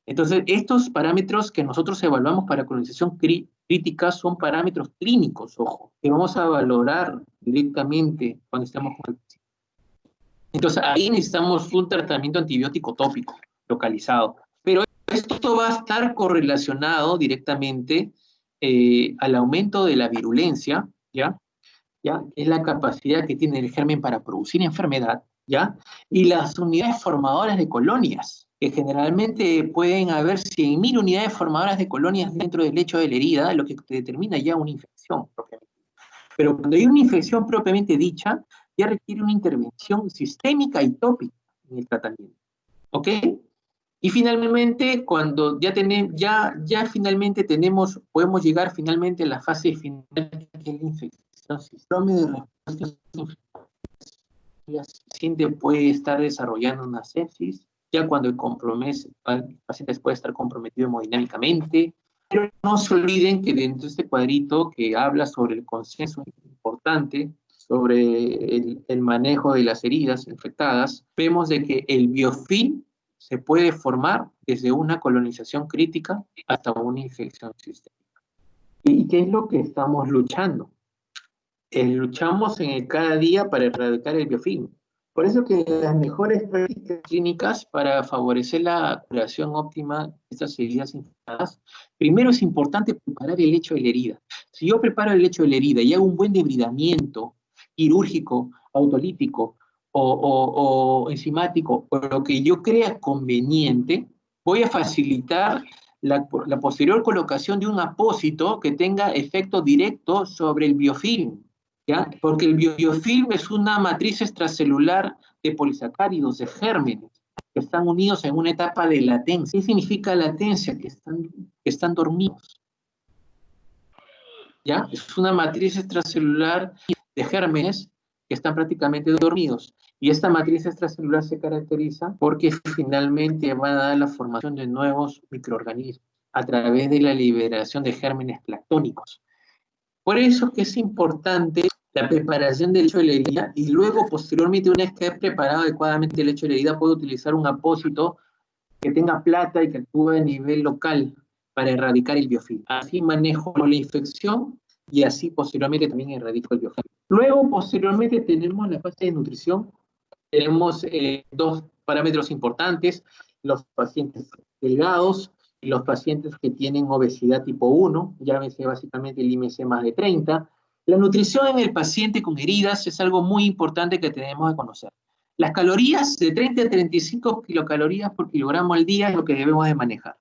Entonces, estos parámetros que nosotros evaluamos para colonización crítica son parámetros clínicos, ojo, que vamos a valorar directamente cuando estemos con el paciente. Entonces, ahí necesitamos un tratamiento antibiótico tópico, localizado. Pero esto va a estar correlacionado directamente al aumento de la virulencia, ¿ya? ¿Ya? Es la capacidad que tiene el germen para producir enfermedad, ¿ya? Y las unidades formadoras de colonias, que generalmente pueden haber 100.000 unidades formadoras de colonias dentro del lecho de la herida, lo que determina ya una infección propiamente. Pero cuando hay una infección propiamente dicha, ya requiere una intervención sistémica y tópica en el tratamiento, ¿ok? Y finalmente, cuando ya finalmente podemos llegar finalmente a la fase final, que es la infección síndrome de respuesta inflamatoria. El paciente puede estar desarrollando una sepsis, ya cuando el paciente puede estar comprometido hemodinámicamente, pero no se olviden que dentro de este cuadrito que habla sobre el consenso importante, sobre el manejo de las heridas infectadas, vemos de que el biofilm se puede formar desde una colonización crítica hasta una infección sistémica. ¿Y qué es lo que estamos luchando? Luchamos en el cada día para erradicar el biofilm. Por eso que las mejores prácticas clínicas para favorecer la curación óptima de estas heridas infectadas, primero es importante preparar el lecho de la herida. Si yo preparo el lecho de la herida y hago un buen debridamiento quirúrgico, autolítico o enzimático, o lo que yo crea conveniente, voy a facilitar la posterior colocación de un apósito que tenga efecto directo sobre el biofilm, ¿ya? Porque el biofilm es una matriz extracelular de polisacáridos, de gérmenes, que están unidos en una etapa de latencia. ¿Qué significa latencia? Que están dormidos, ¿ya? Es una matriz extracelular de gérmenes que están prácticamente dormidos. Y esta matriz extracelular se caracteriza porque finalmente va a dar la formación de nuevos microorganismos a través de la liberación de gérmenes planctónicos. Por eso es que es importante la preparación del lecho de la herida y luego, posteriormente, una vez que he preparado adecuadamente el lecho de la herida, puedo utilizar un apósito que tenga plata y que actúe a nivel local para erradicar el biofilm. Así manejo la infección y así posteriormente también erradico el biofilm. Luego, posteriormente, tenemos la fase de nutrición. Tenemos dos parámetros importantes, los pacientes delgados y los pacientes que tienen obesidad tipo 1, llámese básicamente el IMC más de 30. La nutrición en el paciente con heridas es algo muy importante que tenemos que conocer. Las calorías de 30 a 35 kilocalorías por kilogramo al día es lo que debemos de manejar.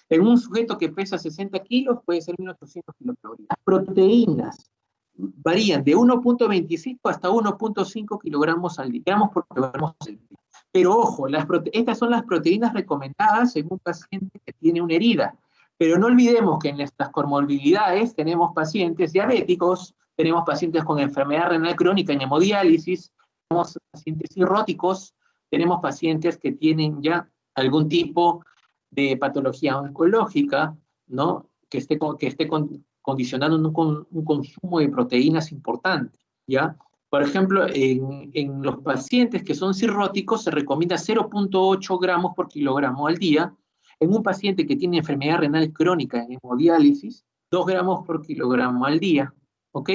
En un sujeto que pesa 60 kilos puede ser 1.800 kilocalorías. Las proteínas varían de 1.25 hasta 1.5 kilogramos al día, por kilogramos al día. Pero ojo, estas son las proteínas recomendadas en un paciente que tiene una herida. Pero no olvidemos que en estas comorbilidades tenemos pacientes diabéticos, tenemos pacientes con enfermedad renal crónica en hemodiálisis, tenemos pacientes cirróticos, tenemos pacientes que tienen ya algún tipo de patología oncológica, ¿no? Que esté condicionando un consumo de proteínas importante, ¿ya? Por ejemplo, en los pacientes que son cirróticos se recomienda 0.8 gramos por kilogramo al día. En un paciente que tiene enfermedad renal crónica en hemodiálisis, 2 gramos por kilogramo al día, ¿ok?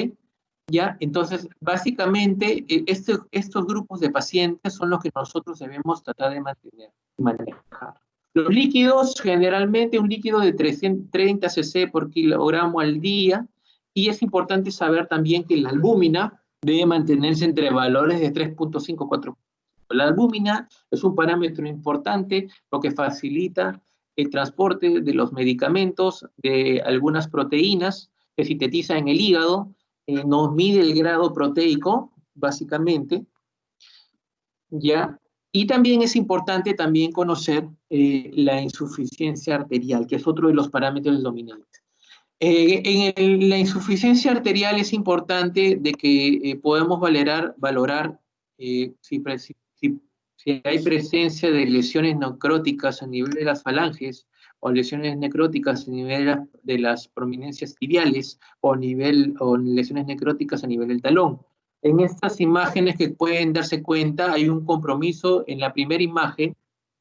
¿Ya? Entonces, básicamente, estos grupos de pacientes son los que nosotros debemos tratar de mantener y manejar. Los líquidos, generalmente un líquido de 30 cc por kilogramo al día, y es importante saber también que la albúmina debe mantenerse entre valores de 3.5 a 4. La albúmina es un parámetro importante, lo que facilita el transporte de los medicamentos, de algunas proteínas que sintetizan en el hígado, nos mide el grado proteico, básicamente, ¿ya? Y también es importante también conocer la insuficiencia arterial, que es otro de los parámetros dominantes. La insuficiencia arterial es importante de que podamos valorar si hay presencia de lesiones necróticas a nivel de las falanges o lesiones necróticas a nivel de las prominencias tibiales o lesiones necróticas a nivel del talón. En estas imágenes que pueden darse cuenta, hay un compromiso en la primera imagen,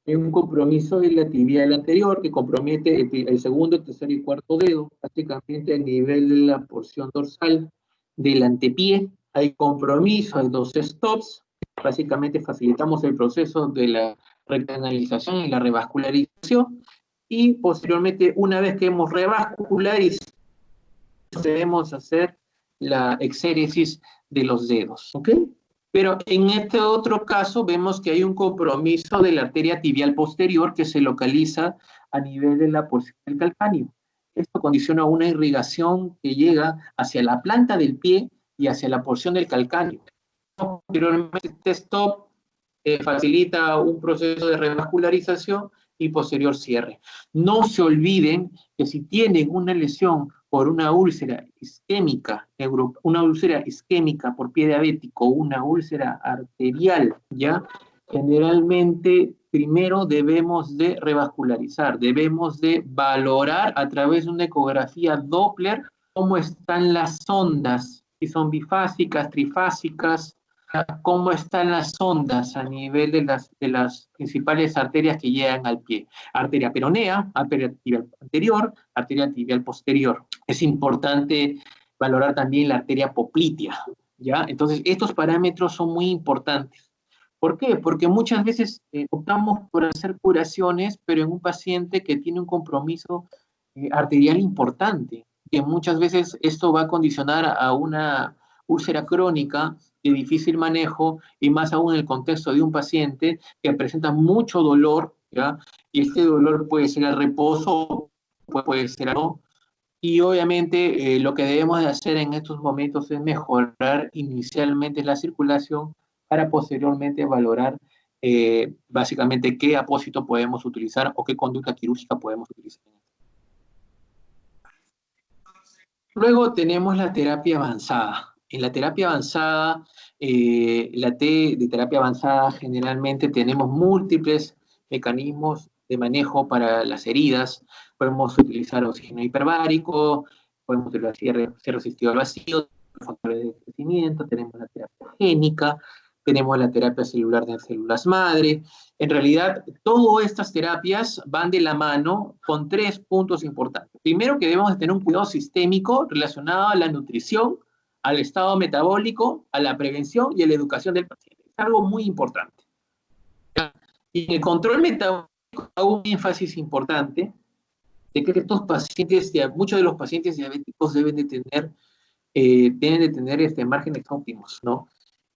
hay un compromiso de la tibial anterior que compromete el segundo, tercer y cuarto dedo, prácticamente a nivel de la porción dorsal del antepié. Hay compromiso, hay 2 stops, básicamente facilitamos el proceso de la recanalización y la revascularización, y posteriormente, una vez que hemos revascularizado, debemos hacer la exéresis de los dedos, ¿ok? Pero en este otro caso vemos que hay un compromiso de la arteria tibial posterior que se localiza a nivel de la porción del calcáneo. Esto condiciona una irrigación que llega hacia la planta del pie y hacia la porción del calcáneo. Posteriormente, este stop facilita un proceso de revascularización y posterior cierre. No se olviden que si tienen una lesión por una úlcera isquémica por pie diabético, una úlcera arterial, ¿ya? Generalmente, primero debemos de revascularizar, debemos de valorar a través de una ecografía Doppler cómo están las sondas, si son bifásicas, trifásicas, cómo están las ondas a nivel de las principales arterias que llegan al pie. Arteria peronea, arteria tibial anterior, arteria tibial posterior. Es importante valorar también la arteria poplitea, ¿ya? Entonces, estos parámetros son muy importantes. ¿Por qué? Porque muchas veces optamos por hacer curaciones, pero en un paciente que tiene un compromiso arterial importante, que muchas veces esto va a condicionar a una úlcera crónica de difícil manejo, y más aún en el contexto de un paciente que presenta mucho dolor, ¿ya? Y este dolor puede ser el reposo, puede ser algo, y obviamente lo que debemos de hacer en estos momentos es mejorar inicialmente la circulación para posteriormente valorar básicamente qué apósito podemos utilizar o qué conducta quirúrgica podemos utilizar. Luego tenemos la terapia avanzada. En la terapia avanzada, de terapia avanzada, generalmente tenemos múltiples mecanismos de manejo para las heridas. Podemos utilizar oxígeno hiperbárico, podemos utilizar cierre asistido al vacío, factores de crecimiento, tenemos la terapia génica, tenemos la terapia celular de células madre. En realidad, todas estas terapias van de la mano con 3 puntos importantes. Primero, que debemos de tener un cuidado sistémico relacionado a la nutrición, al estado metabólico, a la prevención y a la educación del paciente. Es algo muy importante. Y en el control metabólico hago un énfasis importante de que estos pacientes, muchos de los pacientes diabéticos deben de tener márgenes óptimos, ¿no?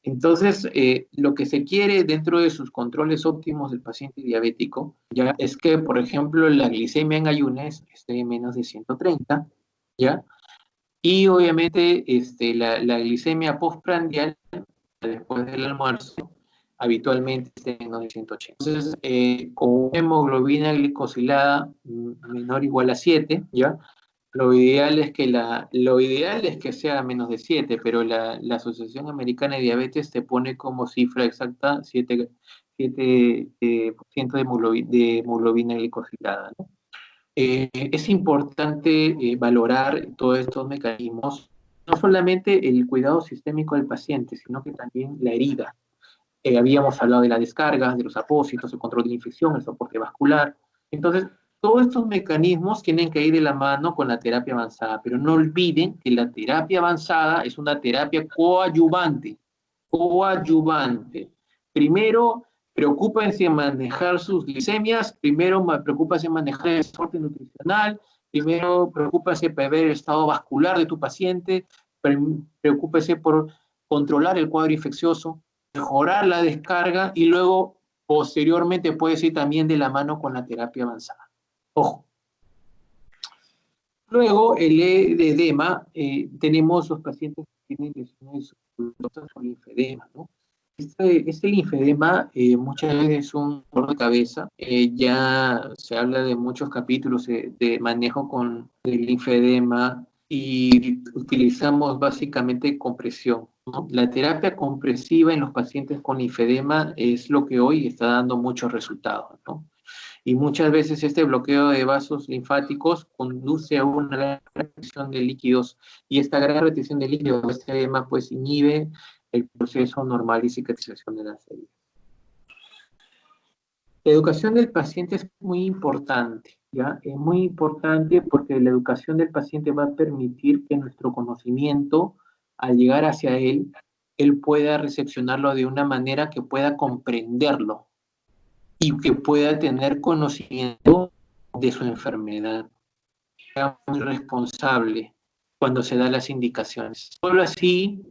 Entonces, lo que se quiere dentro de sus controles óptimos del paciente diabético, ya es que, por ejemplo, la glicemia en ayunas esté menos de 130, ¿ya? Y obviamente la glicemia postprandial, después del almuerzo, habitualmente esté menos de 180. Entonces, con una hemoglobina glicosilada menor o igual a 7, ¿ya? Lo ideal es que sea menos de 7, pero la Asociación Americana de Diabetes te pone como cifra exacta 7% de hemoglobina glicosilada, ¿no? Es importante valorar todos estos mecanismos, no solamente el cuidado sistémico del paciente, sino que también la herida. Habíamos hablado de las descargas, de los apósitos, el control de la infección, el soporte vascular. Entonces, todos estos mecanismos tienen que ir de la mano con la terapia avanzada, pero no olviden que la terapia avanzada es una terapia coadyuvante. Coadyuvante. Primero, preocúpense en manejar sus glicemias, primero preocúpense en manejar el soporte nutricional, primero preocúpense por ver el estado vascular de tu paciente, preocúpense por controlar el cuadro infeccioso, mejorar la descarga, y luego, posteriormente, puede ir también de la mano con la terapia avanzada. Ojo. Luego, el edema, tenemos los pacientes que tienen lesiones subcutánea o linfedema, ¿no? Este linfedema muchas veces es un dolor de cabeza. Ya se habla de muchos capítulos de manejo con el linfedema, y utilizamos básicamente compresión, ¿no? La terapia compresiva en los pacientes con linfedema es lo que hoy está dando muchos resultados, ¿no? Y muchas veces este bloqueo de vasos linfáticos conduce a una gran retención de líquidos, y esta gran retención de líquidos, este edema, pues inhibe el proceso normal y cicatrización de las heridas. La educación del paciente es muy importante, ¿ya? Es muy importante porque la educación del paciente va a permitir que nuestro conocimiento, al llegar hacia él pueda recepcionarlo de una manera que pueda comprenderlo y que pueda tener conocimiento de su enfermedad. Sea muy responsable cuando se dan las indicaciones. Solo así,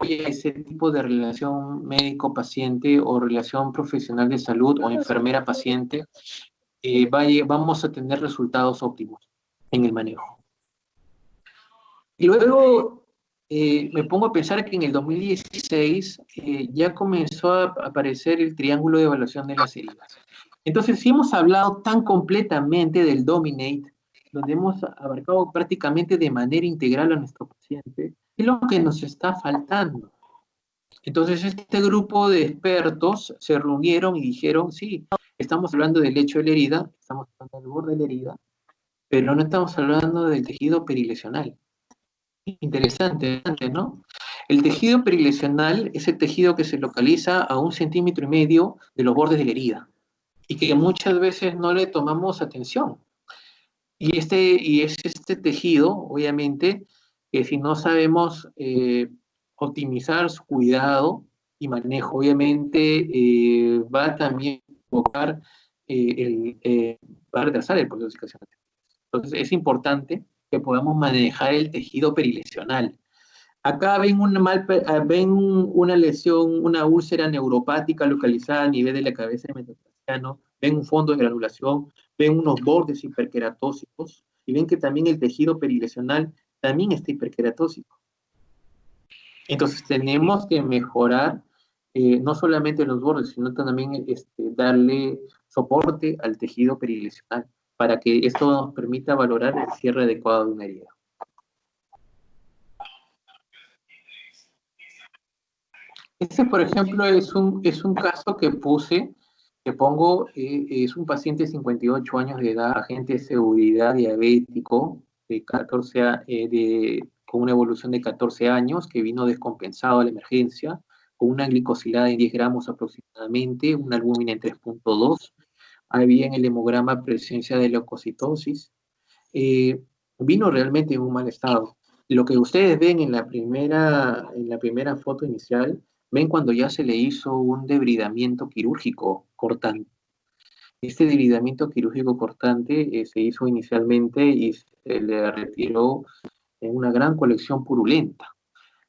ese tipo de relación médico-paciente o relación profesional de salud o enfermera-paciente, vamos a tener resultados óptimos en el manejo. Y luego me pongo a pensar que en el 2016 ya comenzó a aparecer el triángulo de evaluación de las heridas. Entonces, si hemos hablado tan completamente del Dominate, donde hemos abarcado prácticamente de manera integral a nuestro paciente, ¿qué es lo que nos está faltando? Entonces, este grupo de expertos se reunieron y dijeron, sí, estamos hablando del lecho de la herida, estamos hablando del borde de la herida, pero no estamos hablando del tejido perilesional. Interesante, ¿no? El tejido perilesional es el tejido que se localiza a 1,5 centímetros de los bordes de la herida y que muchas veces no le tomamos atención. Y es este tejido, obviamente, que si no sabemos optimizar su cuidado y manejo, obviamente va también a provocar, va a retrasar el proceso de cicatrización. Entonces es importante que podamos manejar el tejido perilesional. Acá ven una lesión, una úlcera neuropática localizada a nivel de la cabeza del metatarsiano, ven un fondo de granulación, ven unos bordes hiperqueratósicos y ven que también el tejido perilesional también está hiperqueratósico. Entonces tenemos que mejorar no solamente los bordes, sino también darle soporte al tejido perilesional para que esto nos permita valorar el cierre adecuado de una herida. Este, por ejemplo, es un caso que pongo, es un paciente de 58 años de edad, agente de seguridad diabético, con una evolución de 14 años, que vino descompensado a la emergencia, con una glicosilada en 10 gramos aproximadamente, una albúmina en 3.2, había en el hemograma presencia de leucocitosis, vino realmente en un mal estado. Lo que ustedes ven en la primera foto inicial, ven cuando ya se le hizo un debridamiento quirúrgico cortante. Este debridamiento quirúrgico cortante se hizo inicialmente y se le retiró en una gran colección purulenta.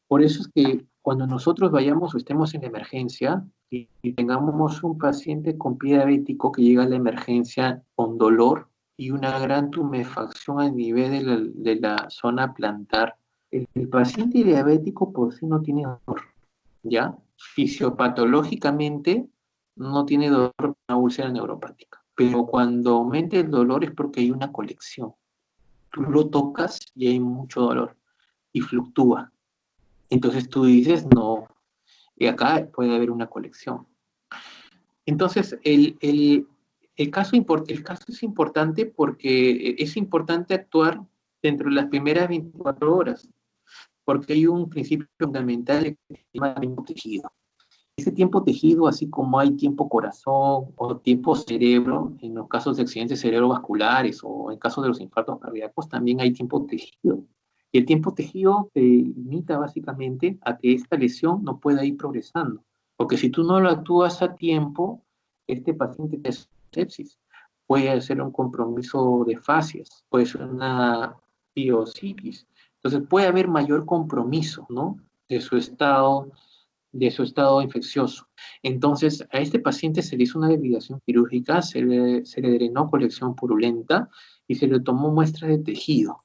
Por eso es que cuando nosotros vayamos o estemos en la emergencia y tengamos un paciente con pie diabético que llega a la emergencia con dolor y una gran tumefacción a nivel de la zona plantar, el paciente diabético por sí no tiene dolor, ¿ya? Fisiopatológicamente no tiene dolor por una úlcera neuropática, pero cuando aumenta el dolor es porque hay una colección. Tú lo tocas y hay mucho dolor y fluctúa. Entonces tú dices, no, y acá puede haber una colección. Entonces, el caso es importante porque es importante actuar dentro de las primeras 24 horas, porque hay un principio fundamental que se llama tiempo tejido. Ese tiempo tejido, así como hay tiempo corazón o tiempo cerebro, en los casos de accidentes cerebrovasculares o en casos de los infartos cardíacos, también hay tiempo tejido. Y el tiempo tejido te limita básicamente a que esta lesión no pueda ir progresando. Porque si tú no lo actúas a tiempo, este paciente tiene sepsis. Puede ser un compromiso de fascias, puede ser una piositis. Entonces puede haber mayor compromiso, ¿no? de su estado infeccioso. Entonces, a este paciente se le hizo una debridación quirúrgica, se le drenó colección purulenta y se le tomó muestras de tejido.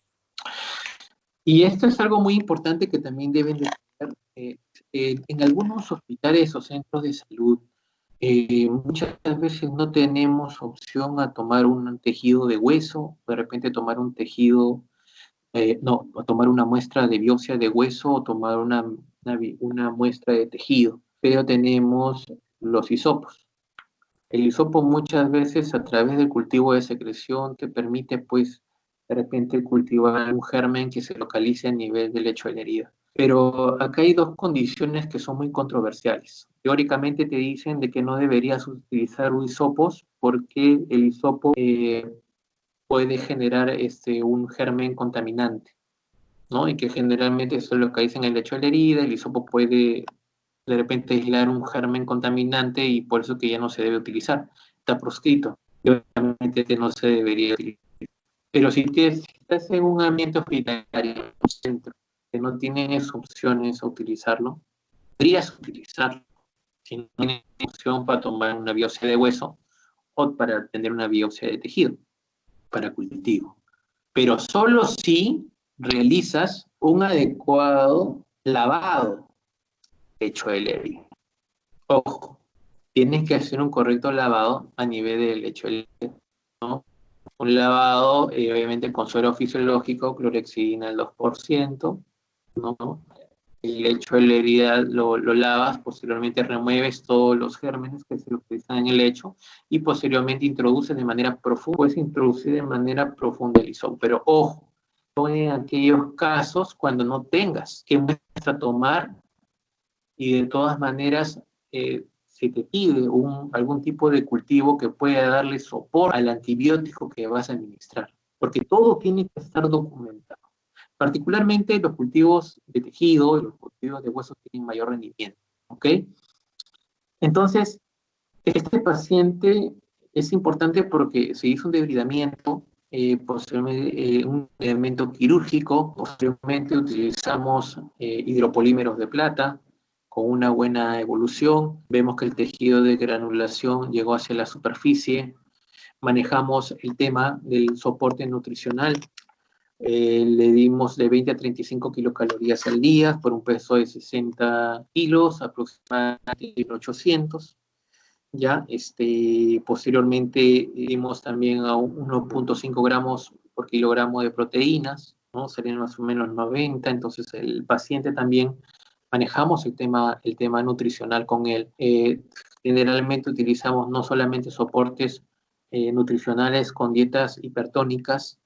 Y esto es algo muy importante que también deben de saber. En algunos hospitales o centros de salud, muchas veces no tenemos opción a tomar un tejido de hueso, de repente tomar un tejido, o tomar una muestra de biopsia de hueso o tomar una muestra de tejido, pero tenemos los hisopos. El hisopo muchas veces a través del cultivo de secreción te permite pues de repente cultivar un germen que se localice a nivel del lecho de la herida. Pero acá hay dos condiciones que son muy controversiales. Teóricamente te dicen de que no deberías utilizar hisopos porque el hisopo puede generar un germen contaminante, ¿no? Y que generalmente eso es lo que dicen en el lecho de la herida, el hisopo puede de repente aislar un germen contaminante y por eso que ya no se debe utilizar. Está proscrito. Y obviamente que no se debería utilizar. Pero si estás en un ambiente hospitalario, un centro, que no tienes opciones a utilizarlo, podrías utilizarlo. Si no tienes opción para tomar una biopsia de hueso o para tener una biopsia de tejido, para cultivo. Pero solo si realizas un adecuado lavado hecho de herida. Ojo, tienes que hacer un correcto lavado a nivel del lecho de herida, ¿no? Un lavado, obviamente, con suero fisiológico, clorexidina al 2%, ¿no? El lecho de la herida lo lavas, posteriormente remueves todos los gérmenes que se localizan en el lecho y posteriormente introduces de manera profunda, puedes introducir de manera profunda el hisopo. Pero ojo, son en aquellos casos cuando no tengas que muestra tomar y de todas maneras se te pide algún tipo de cultivo que pueda darle soporte al antibiótico que vas a administrar, porque todo tiene que estar documentado. Particularmente los cultivos de tejido y los cultivos de huesos tienen mayor rendimiento, ¿ok? Entonces, este paciente es importante porque se hizo un debridamiento, posteriormente un debridamiento quirúrgico, posteriormente utilizamos hidropolímeros de plata con una buena evolución, vemos que el tejido de granulación llegó hacia la superficie, manejamos el tema del soporte nutricional, le dimos de 20 a 35 kilocalorías al día por un peso de 60 kilos, aproximadamente 800. Ya, posteriormente dimos también a 1.5 gramos por kilogramo de proteínas, ¿no? Serían más o menos 90, entonces el paciente también manejamos el tema nutricional con él. Generalmente utilizamos no solamente soportes nutricionales con dietas hipertónicas,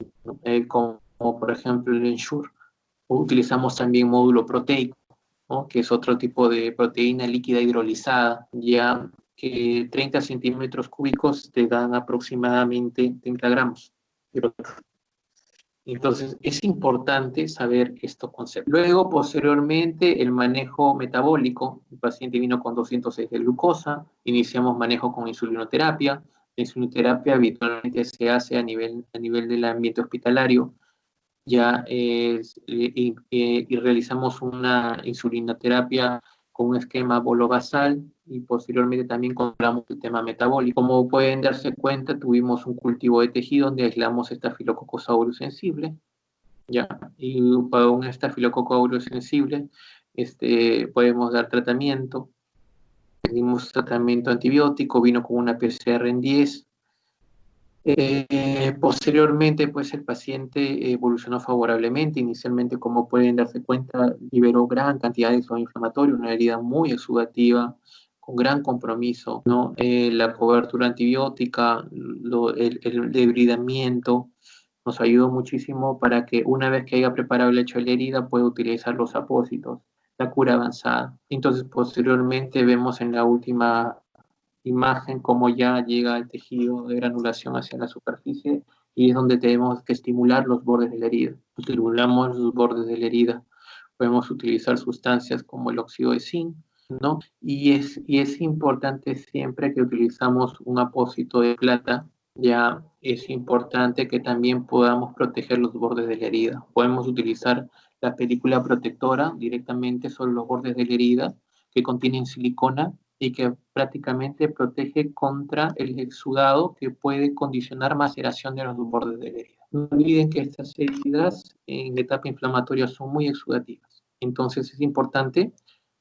como por ejemplo el Ensure, utilizamos también módulo proteico, ¿no? Que es otro tipo de proteína líquida hidrolizada, ya que 30 centímetros cúbicos te dan aproximadamente 30 gramos. Entonces, es importante saber estos conceptos. Luego, posteriormente, el manejo metabólico. El paciente vino con 206 de glucosa, iniciamos manejo con insulinoterapia. La insulinoterapia habitualmente se hace a nivel del ambiente hospitalario, ya y realizamos una insulinoterapia con un esquema bolo-basal y posteriormente también controlamos el tema metabólico. Como pueden darse cuenta, tuvimos un cultivo de tejido donde aislamos Staphylococcus aureus sensible, ya, y para un Staphylococcus aureus sensible podemos dar tratamiento. Dimos tratamiento antibiótico, vino con una PCR en 10. Posteriormente, pues el paciente evolucionó favorablemente. Inicialmente, como pueden darse cuenta, liberó gran cantidad de suero inflamatorio, una herida muy exudativa, con gran compromiso, ¿no? La cobertura antibiótica, el debridamiento, nos ayudó muchísimo para que una vez que haya preparado el lecho de la herida, pueda utilizar los apósitos, la cura avanzada. Entonces, posteriormente, vemos en la última imagen cómo ya llega el tejido de granulación hacia la superficie y es donde tenemos que estimular los bordes de la herida. Estimulamos los bordes de la herida. Podemos utilizar sustancias como el óxido de zinc, ¿no? Y es importante siempre que utilizamos un apósito de plata, ya es importante que también podamos proteger los bordes de la herida. Podemos utilizar la película protectora directamente sobre los bordes de la herida que contienen silicona y que prácticamente protege contra el exudado que puede condicionar maceración de los bordes de la herida. No olviden que estas heridas en etapa inflamatoria son muy exudativas. Entonces es importante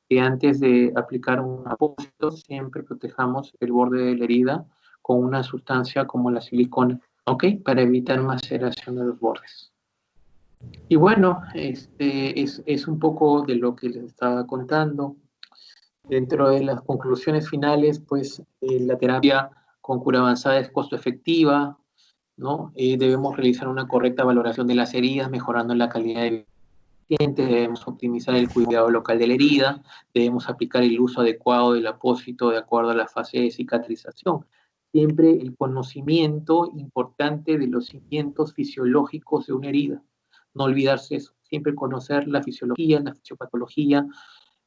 que antes de aplicar un apósito siempre protejamos el borde de la herida con una sustancia como la silicona, ¿ok? Para evitar maceración de los bordes. Y bueno, es un poco de lo que les estaba contando. Dentro de las conclusiones finales, pues la terapia con cura avanzada es costo efectiva, ¿no? Debemos realizar una correcta valoración de las heridas, mejorando la calidad de vida del paciente, debemos optimizar el cuidado local de la herida, debemos aplicar el uso adecuado del apósito de acuerdo a la fase de cicatrización. Siempre el conocimiento importante de los cimientos fisiológicos de una herida. No olvidarse eso, siempre conocer la fisiología, la fisiopatología,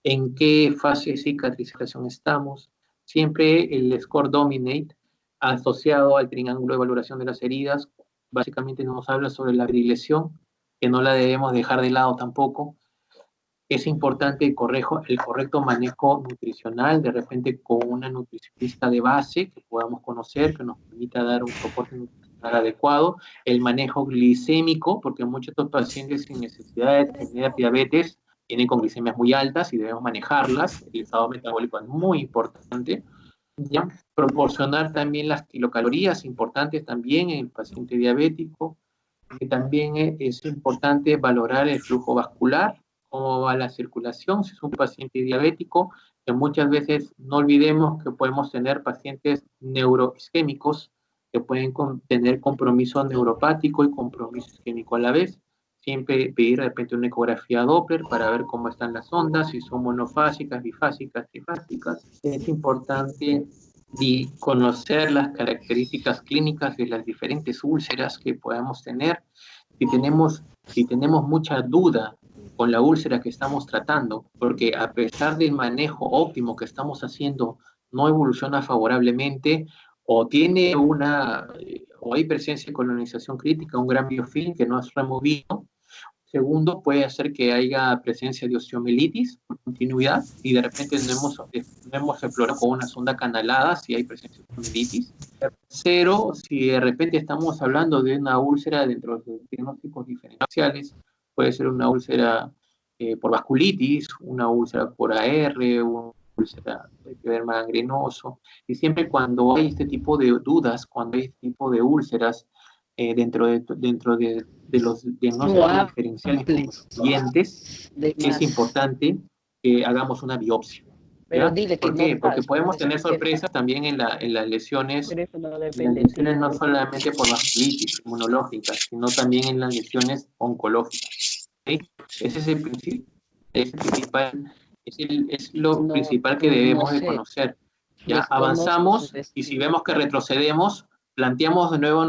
en qué fase de cicatrización estamos. Siempre el score dominate asociado al triángulo de valoración de las heridas, básicamente nos habla sobre la lesión, que no la debemos dejar de lado tampoco. Es importante el correcto manejo nutricional, de repente con una nutricionista de base que podamos conocer, que nos permita dar un soporte nutricional adecuado, el manejo glicémico, porque muchos de estos pacientes sin necesidad de tener diabetes tienen con glicemias muy altas y debemos manejarlas. El estado metabólico es muy importante. ¿Ya? Proporcionar también las kilocalorías importantes también en el paciente diabético. Que también es importante valorar el flujo vascular, cómo va la circulación, si es un paciente diabético, que muchas veces no olvidemos que podemos tener pacientes neuroisquémicos que pueden tener compromiso neuropático y compromiso isquémico a la vez. Siempre pedir de repente una ecografía Doppler para ver cómo están las ondas, si son monofásicas, bifásicas, trifásicas. Es importante conocer las características clínicas de las diferentes úlceras que podamos tener. Si tenemos mucha duda con la úlcera que estamos tratando, porque a pesar del manejo óptimo que estamos haciendo, no evoluciona favorablemente, o tiene o hay presencia de colonización crítica, un gran biofilm que no es removido. Segundo, puede hacer que haya presencia de osteomielitis por continuidad y de repente no hemos explorado con una sonda canalada si hay presencia de osteomielitis. Tercero, si de repente estamos hablando de una úlcera dentro de los diagnósticos diferenciales, puede ser una úlcera por vasculitis, una úlcera por AR, una úlcera de epiderma gangrenoso. Y siempre cuando hay este tipo de dudas, cuando hay este tipo de úlceras, dentro de los diagnósticos diferenciales siguientes, es importante que hagamos una biopsia. Pero ¿ya? dile que ¿Por qué? no Porque más, podemos no tener escuché. sorpresas también en las lesiones, Pero eso no en las depende de lesiones ti. no solamente por vasculitis inmunológicas, sino también en las lesiones oncológicas. ¿sí? Ese es el principio, es lo No, principal que no debemos de sé. conocer. Ya Desconozco avanzamos su y si destino. vemos que retrocedemos, planteamos de nuevo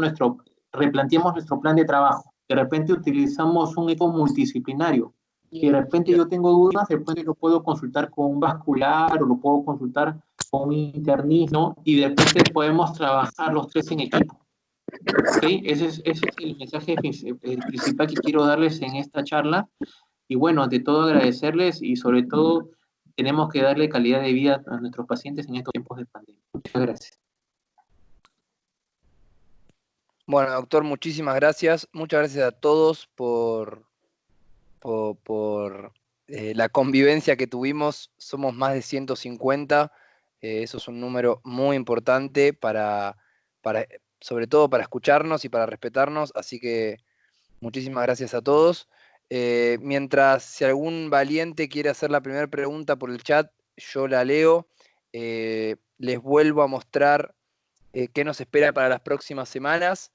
replanteamos nuestro plan de trabajo. De repente utilizamos un equipo multidisciplinario. Si de repente yo tengo dudas, de repente lo puedo consultar con un vascular o lo puedo consultar con un internista y de repente podemos trabajar los tres en equipo. ¿Okay? Ese es el mensaje principal que quiero darles en esta charla. Y bueno, ante todo agradecerles y sobre todo tenemos que darle calidad de vida a nuestros pacientes en estos tiempos de pandemia. Muchas gracias. Bueno, doctor, muchísimas gracias. Muchas gracias a todos por la convivencia que tuvimos. Somos más de 150. Eso es un número muy importante sobre todo para escucharnos y para respetarnos. Así que muchísimas gracias a todos. Mientras, si algún valiente quiere hacer la primera pregunta por el chat, yo la leo. Les vuelvo a mostrar qué nos espera para las próximas semanas.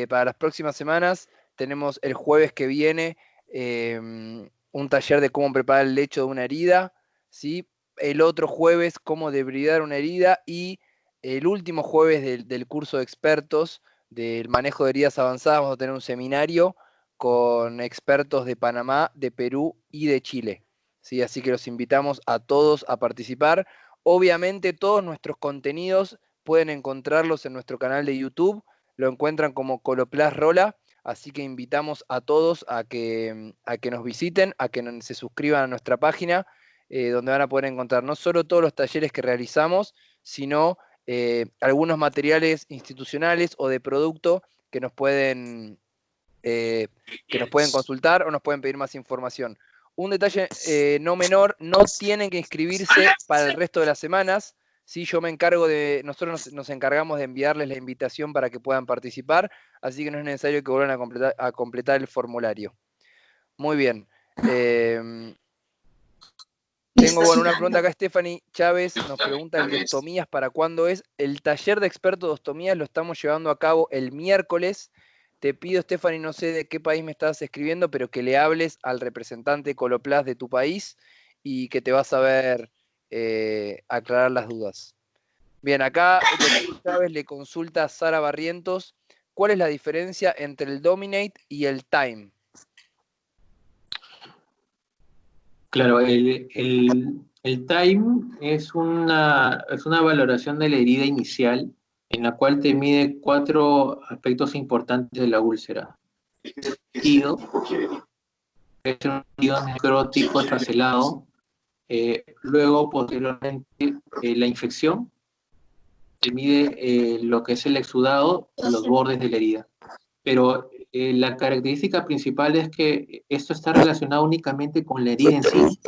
Para las próximas semanas tenemos el jueves que viene un taller de cómo preparar el lecho de una herida, ¿sí? El otro jueves cómo debridar una herida y el último jueves del curso de expertos del manejo de heridas avanzadas vamos a tener un seminario con expertos de Panamá, de Perú y de Chile, ¿sí? Así que los invitamos a todos a participar. Obviamente todos nuestros contenidos pueden encontrarlos en nuestro canal de YouTube, lo encuentran como Coloplast Rola, así que invitamos a todos a que nos visiten, a que se suscriban a nuestra página, donde van a poder encontrar no solo todos los talleres que realizamos, sino algunos materiales institucionales o de producto que nos pueden consultar o nos pueden pedir más información. Un detalle no menor, no tienen que inscribirse para el resto de las semanas. Sí, nosotros nos encargamos de enviarles la invitación para que puedan participar, así que no es necesario que vuelvan a completar el formulario. Muy bien. Tengo una pregunta acá. Stephanie Chávez nos pregunta: el de ostomías, ¿para cuándo es? El taller de expertos de ostomías lo estamos llevando a cabo el miércoles. Te pido, Stephanie, no sé de qué país me estás escribiendo, pero que le hables al representante Coloplast de tu país y que te vas a ver aclarar las dudas. Bien, acá el doctor Chávez le consulta a Sara Barrientos: ¿cuál es la diferencia entre el Dominate y el Time? Claro, el time es una valoración de la herida inicial en la cual te mide 4 aspectos importantes de la úlcera. Tejido, es un tejido necrótico traselado. Luego, posteriormente, la infección. Se mide lo que es el exudado, los bordes de la herida. Pero la característica principal es que esto está relacionado únicamente con la herida en sí.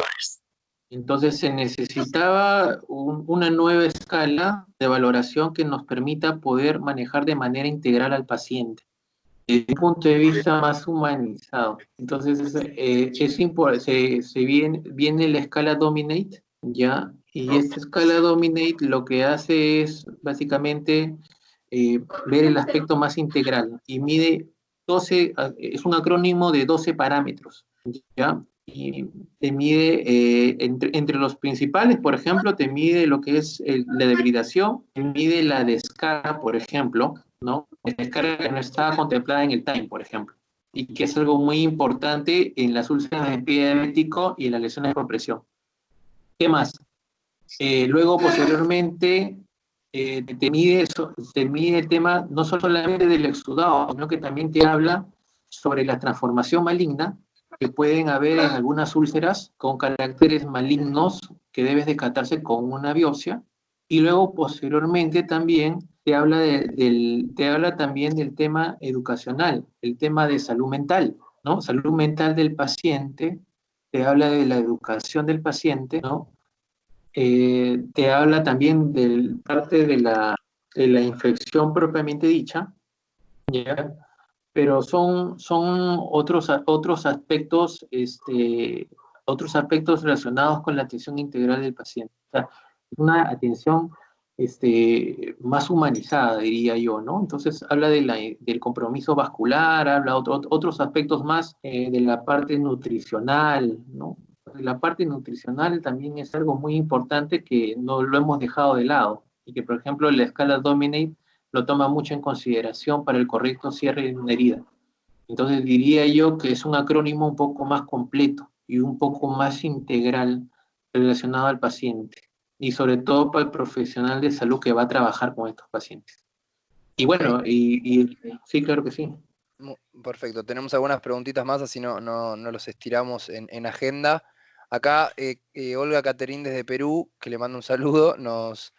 Entonces se necesitaba una nueva escala de valoración que nos permita poder manejar de manera integral al paciente, desde un punto de vista más humanizado. Entonces viene la escala Dominate, ¿ya? Y esta escala Dominate lo que hace es básicamente ver el aspecto más integral y mide 12, es un acrónimo de 12 parámetros, ¿ya? Y te mide, entre los principales, por ejemplo, te mide lo que es la debridación, te mide la descarga, por ejemplo, ¿no? La descarga que no está contemplada en el time, por ejemplo, y que es algo muy importante en las úlceras de pie diabético y en las lesiones por presión. ¿Qué más? Luego, posteriormente, te mide el tema no solamente del exudado, sino que también te habla sobre la transformación maligna que pueden haber en algunas úlceras con caracteres malignos que debes descartarse con una biopsia. Y luego, posteriormente, también te habla también del tema educacional, el tema de salud mental, ¿no? Salud mental del paciente, te habla de la educación del paciente, ¿no? Te habla también de parte de la infección propiamente dicha, ¿ya? Pero son otros aspectos, otros aspectos relacionados con la atención integral del paciente. O sea, una atención más humanizada, diría yo, ¿no? Entonces habla del compromiso vascular, habla otros aspectos más de la parte nutricional, ¿no? La parte nutricional también es algo muy importante que no lo hemos dejado de lado y que, por ejemplo, la escala Dominate lo toma mucho en consideración para el correcto cierre de una herida. Entonces diría yo que es un acrónimo un poco más completo y un poco más integral relacionado al paciente y sobre todo para el profesional de salud que va a trabajar con estos pacientes. Y bueno, sí, claro que sí. Perfecto, tenemos algunas preguntitas más, así no los estiramos en agenda. Acá Olga Caterín desde Perú, que le mando un saludo, nos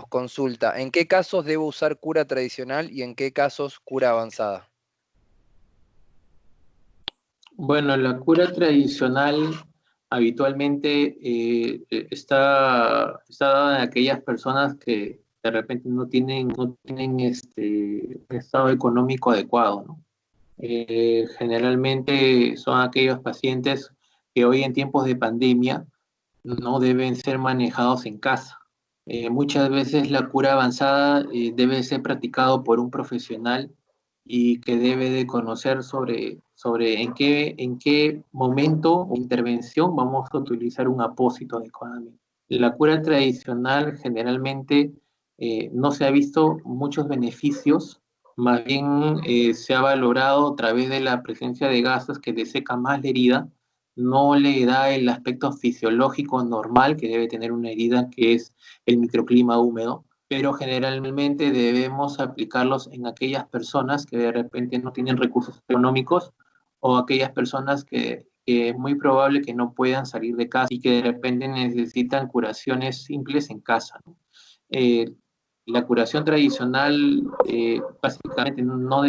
consulta: ¿en qué casos debo usar cura tradicional y en qué casos cura avanzada? Bueno, la cura tradicional habitualmente está dada en aquellas personas que de repente no tienen un estado económico adecuado, ¿no? Generalmente son aquellos pacientes que hoy en tiempos de pandemia no deben ser manejados en casa. Muchas veces la cura avanzada debe ser practicado por un profesional y que debe de conocer sobre en qué momento o intervención vamos a utilizar un apósito adecuadamente. La cura tradicional generalmente no se ha visto muchos beneficios, más bien se ha valorado a través de la presencia de gases que desecan más la herida, no le da el aspecto fisiológico normal que debe tener una herida, que es el microclima húmedo, pero generalmente debemos aplicarlos en aquellas personas que de repente no tienen recursos económicos o aquellas personas que es muy probable que no puedan salir de casa y que de repente necesitan curaciones simples en casa, ¿no? La curación tradicional básicamente no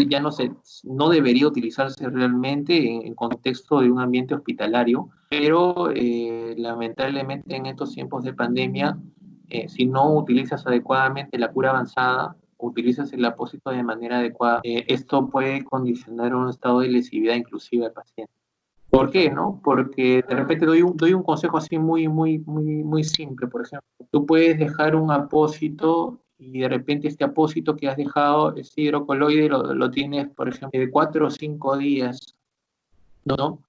debería utilizarse realmente en contexto de un ambiente hospitalario, pero lamentablemente en estos tiempos de pandemia, si no utilizas adecuadamente la cura avanzada, utilizas el apósito de manera adecuada, esto puede condicionar un estado de lesividad inclusive al paciente. ¿Por qué, no? Porque de repente doy un consejo así muy simple. Por ejemplo, tú puedes dejar un apósito y de repente este apósito que has dejado, este hidrocoloide, lo tienes, por ejemplo, de 4 o 5 días, ¿no?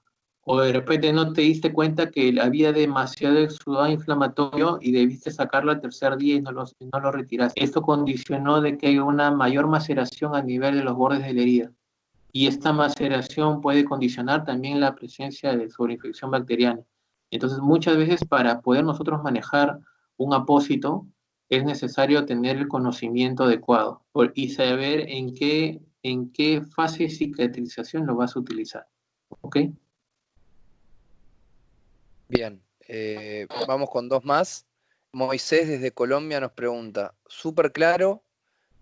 O de repente no te diste cuenta que había demasiado exudado inflamatorio y debiste sacarlo al tercer día y no lo retiraste. Esto condicionó de que haya una mayor maceración a nivel de los bordes de la herida. Y esta maceración puede condicionar también la presencia de sobreinfección bacteriana. Entonces, muchas veces para poder nosotros manejar un apósito, es necesario tener el conocimiento adecuado y saber en qué fase de cicatrización lo vas a utilizar. ¿Ok? Bien, vamos con dos más. Moisés desde Colombia nos pregunta, súper claro,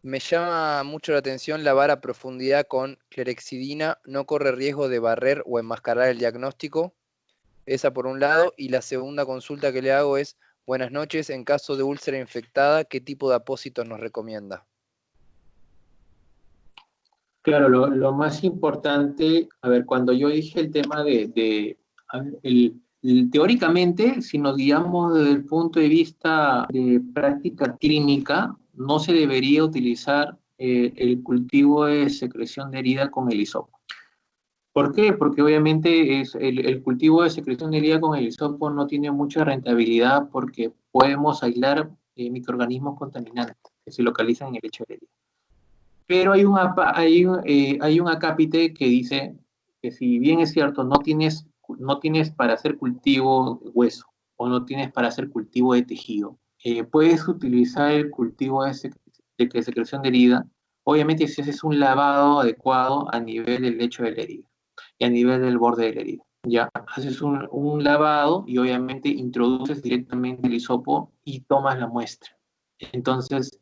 me llama mucho la atención lavar a profundidad con clerexidina, no corre riesgo de barrer o enmascarar el diagnóstico. Esa por un lado, y la segunda consulta que le hago es, buenas noches, en caso de úlcera infectada, ¿qué tipo de apósitos nos recomienda? Claro, lo más importante, a ver, cuando yo dije el tema a ver, teóricamente, si nos guiamos desde el punto de vista de práctica clínica, no se debería utilizar el cultivo de secreción de herida con el hisopo. ¿Por qué? Porque obviamente el cultivo de secreción de herida con el hisopo no tiene mucha rentabilidad porque podemos aislar microorganismos contaminantes que se localizan en el lecho de la herida. Pero hay un acápite que dice que si bien es cierto, no tienes para hacer cultivo de hueso o no tienes para hacer cultivo de tejido, puedes utilizar el cultivo de secreción de herida, obviamente si haces un lavado adecuado a nivel del lecho de la herida y a nivel del borde de la herida. Ya haces un lavado y obviamente introduces directamente el hisopo y tomas la muestra. Entonces,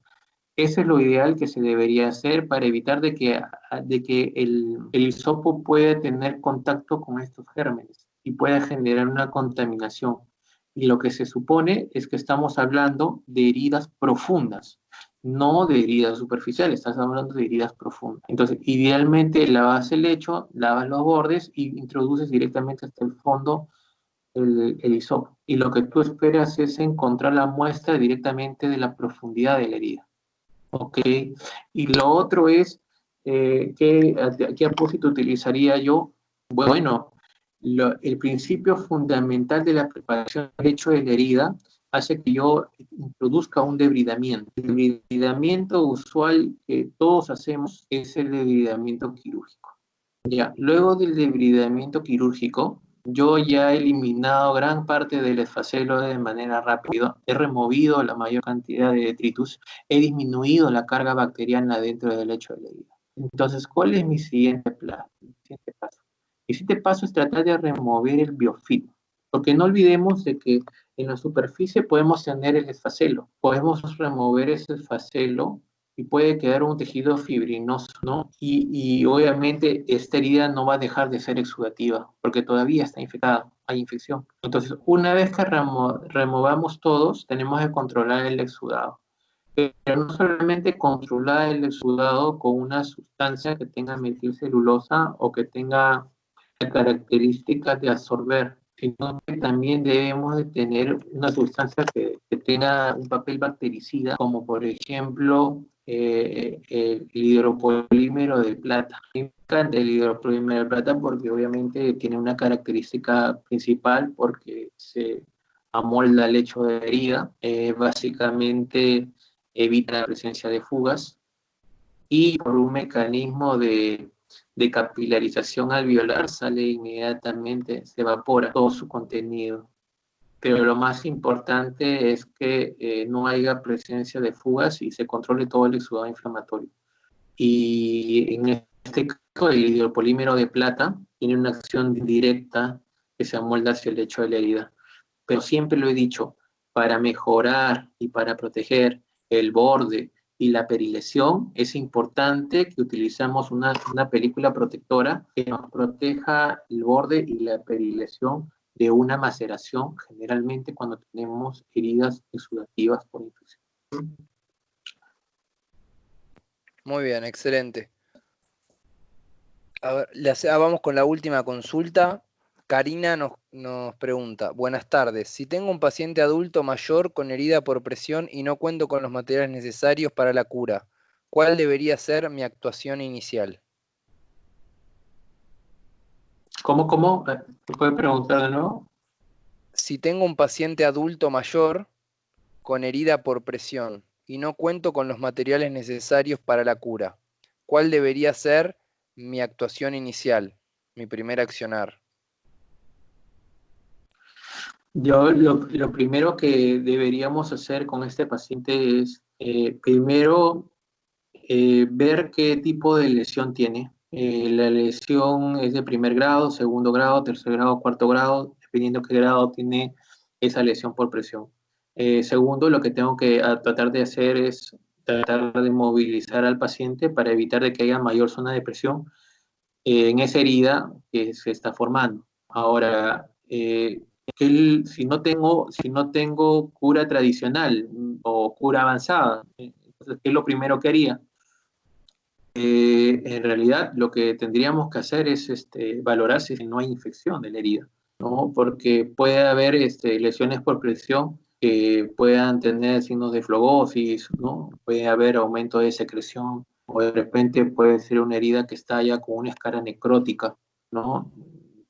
eso es lo ideal que se debería hacer para evitar de que el hisopo pueda tener contacto con estos gérmenes y pueda generar una contaminación. Y lo que se supone es que estamos hablando de heridas profundas, no de heridas superficiales, estás hablando de heridas profundas. Entonces, idealmente lavas el lecho, lavas los bordes y introduces directamente hasta el fondo el hisopo. Y lo que tú esperas es encontrar la muestra directamente de la profundidad de la herida. Ok, y lo otro es, ¿qué apósito utilizaría yo? Bueno, el principio fundamental de la preparación del lecho de la herida hace que yo introduzca un debridamiento. El debridamiento usual que todos hacemos es el debridamiento quirúrgico. Ya, luego del debridamiento quirúrgico, yo ya he eliminado gran parte del esfacelo de manera rápida, he removido la mayor cantidad de detritus, he disminuido la carga bacteriana dentro del lecho de la herida. Entonces, ¿cuál es mi siguiente paso? Mi siguiente paso es tratar de remover el biofilm, porque no olvidemos de que en la superficie podemos tener el esfacelo, podemos remover ese esfacelo y puede quedar un tejido fibrinoso, ¿no? Y obviamente esta herida no va a dejar de ser exudativa, porque todavía está infectada, hay infección. Entonces, una vez que removamos todos, tenemos que controlar el exudado. Pero no solamente controlar el exudado con una sustancia que tenga metilcelulosa o que tenga la característica de absorber, sino que también debemos de tener una sustancia que tenga un papel bactericida, como por ejemplo el hidropolímero de plata. Me encanta el hidropolímero de plata porque obviamente tiene una característica principal porque se amolda el lecho de herida, básicamente evita la presencia de fugas y por un mecanismo de capilarización alveolar sale inmediatamente, se evapora todo su contenido. Pero lo más importante es que no haya presencia de fugas y se controle todo el exudado inflamatorio. Y en este caso, el hidropolímero de plata tiene una acción directa que se amolda hacia el lecho de la herida. Pero siempre lo he dicho, para mejorar y para proteger el borde y la perilesión, es importante que utilizamos una película protectora que nos proteja el borde y la perilesión de una maceración, generalmente cuando tenemos heridas exudativas por infección. Muy bien, excelente. A ver, vamos con la última consulta. Karina nos pregunta, buenas tardes, si tengo un paciente adulto mayor con herida por presión y no cuento con los materiales necesarios para la cura, ¿cuál debería ser mi actuación inicial? ¿Cómo? ¿Te puedes preguntar de nuevo? Si tengo un paciente adulto mayor con herida por presión y no cuento con los materiales necesarios para la cura, ¿cuál debería ser mi actuación inicial, mi primer accionar? Lo primero que deberíamos hacer con este paciente es, primero, ver qué tipo de lesión tiene. La lesión es de primer grado, segundo grado, tercer grado, cuarto grado, dependiendo qué grado tiene esa lesión por presión. Segundo, lo que tengo que tratar de hacer es tratar de movilizar al paciente para evitar de que haya mayor zona de presión en esa herida que se está formando. Ahora, si no tengo cura tradicional o cura avanzada, entonces, ¿qué es lo primero que haría? En realidad, lo que tendríamos que hacer es valorar si no hay infección de la herida, ¿no? Porque puede haber lesiones por presión que puedan tener signos de flebosis, ¿no? Puede haber aumento de secreción, o de repente puede ser una herida que está ya con una escara necrótica, ¿no?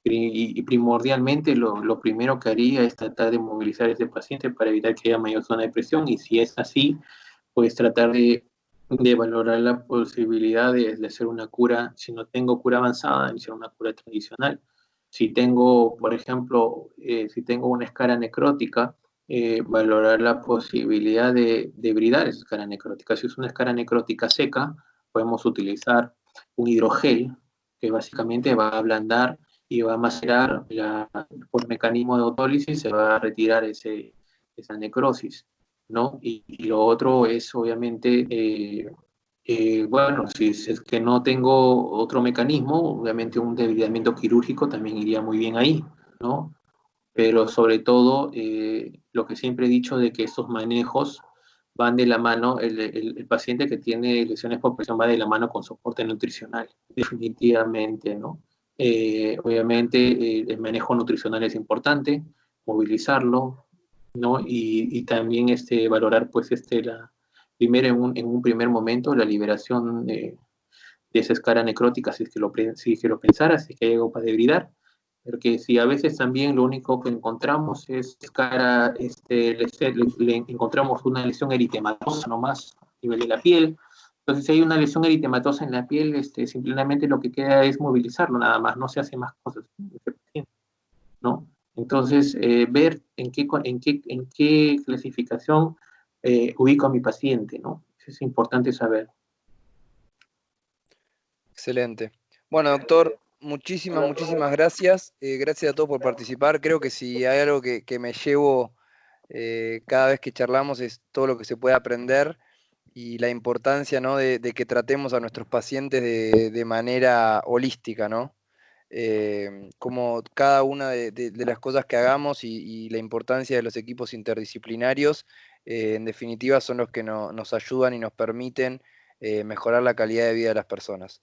Y primordialmente lo primero que haría es tratar de movilizar a ese paciente para evitar que haya mayor zona de presión, y si es así, pues tratar de valorar la posibilidad de hacer una cura, si no tengo cura avanzada, iniciar una cura tradicional. Si tengo, por ejemplo, si tengo una escara necrótica, valorar la posibilidad de bridar esa escara necrótica. Si es una escara necrótica seca, podemos utilizar un hidrogel que básicamente va a ablandar y va a macerar por mecanismo de autólisis, se va a retirar esa necrosis, ¿no? Y lo otro es, obviamente, bueno, si es que no tengo otro mecanismo, obviamente un debilitamiento quirúrgico también iría muy bien ahí, ¿no? Pero sobre todo, lo que siempre he dicho de que estos manejos van de la mano, el paciente que tiene lesiones por presión va de la mano con soporte nutricional, definitivamente, ¿no? Obviamente, el manejo nutricional es importante, movilizarlo, ¿no? Y también valorar, pues, primero en un primer momento la liberación de esa escara necrótica, si es que lo pensara, si es que hay algo para debridar, porque si a veces también lo único que encontramos es escara, le encontramos una lesión eritematosa nomás a nivel de la piel. Entonces, si hay una lesión eritematosa en la piel, simplemente lo que queda es movilizarlo, nada más, no se hace más cosas, ¿no? Entonces, ver en qué clasificación ubico a mi paciente, ¿no? Eso es importante saber. Excelente. Bueno, doctor, muchísimas gracias. Gracias a todos por participar. Creo que si hay algo que me llevo cada vez que charlamos es todo lo que se puede aprender y la importancia, ¿no? de que tratemos a nuestros pacientes de manera holística, ¿no? Como cada una de las cosas que hagamos y la importancia de los equipos interdisciplinarios, en definitiva son los que nos ayudan y nos permiten mejorar la calidad de vida de las personas.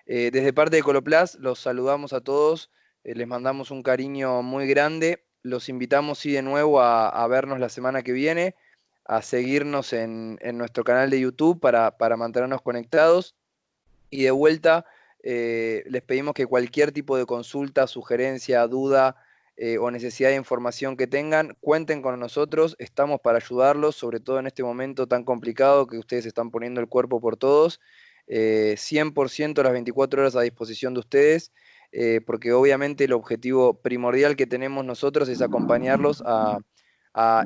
Desde parte de Coloplast los saludamos a todos, les mandamos un cariño muy grande, los invitamos sí de nuevo a vernos la semana que viene, a seguirnos en nuestro canal de YouTube para mantenernos conectados y de vuelta les pedimos que cualquier tipo de consulta, sugerencia, duda o necesidad de información que tengan, cuenten con nosotros, estamos para ayudarlos, sobre todo en este momento tan complicado que ustedes están poniendo el cuerpo por todos, 100% las 24 horas a disposición de ustedes, porque obviamente el objetivo primordial que tenemos nosotros es acompañarlos a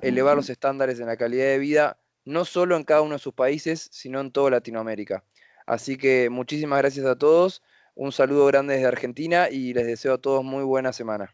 elevar los estándares en la calidad de vida, no solo en cada uno de sus países, sino en toda Latinoamérica. Así que muchísimas gracias a todos, un saludo grande desde Argentina y les deseo a todos muy buena semana.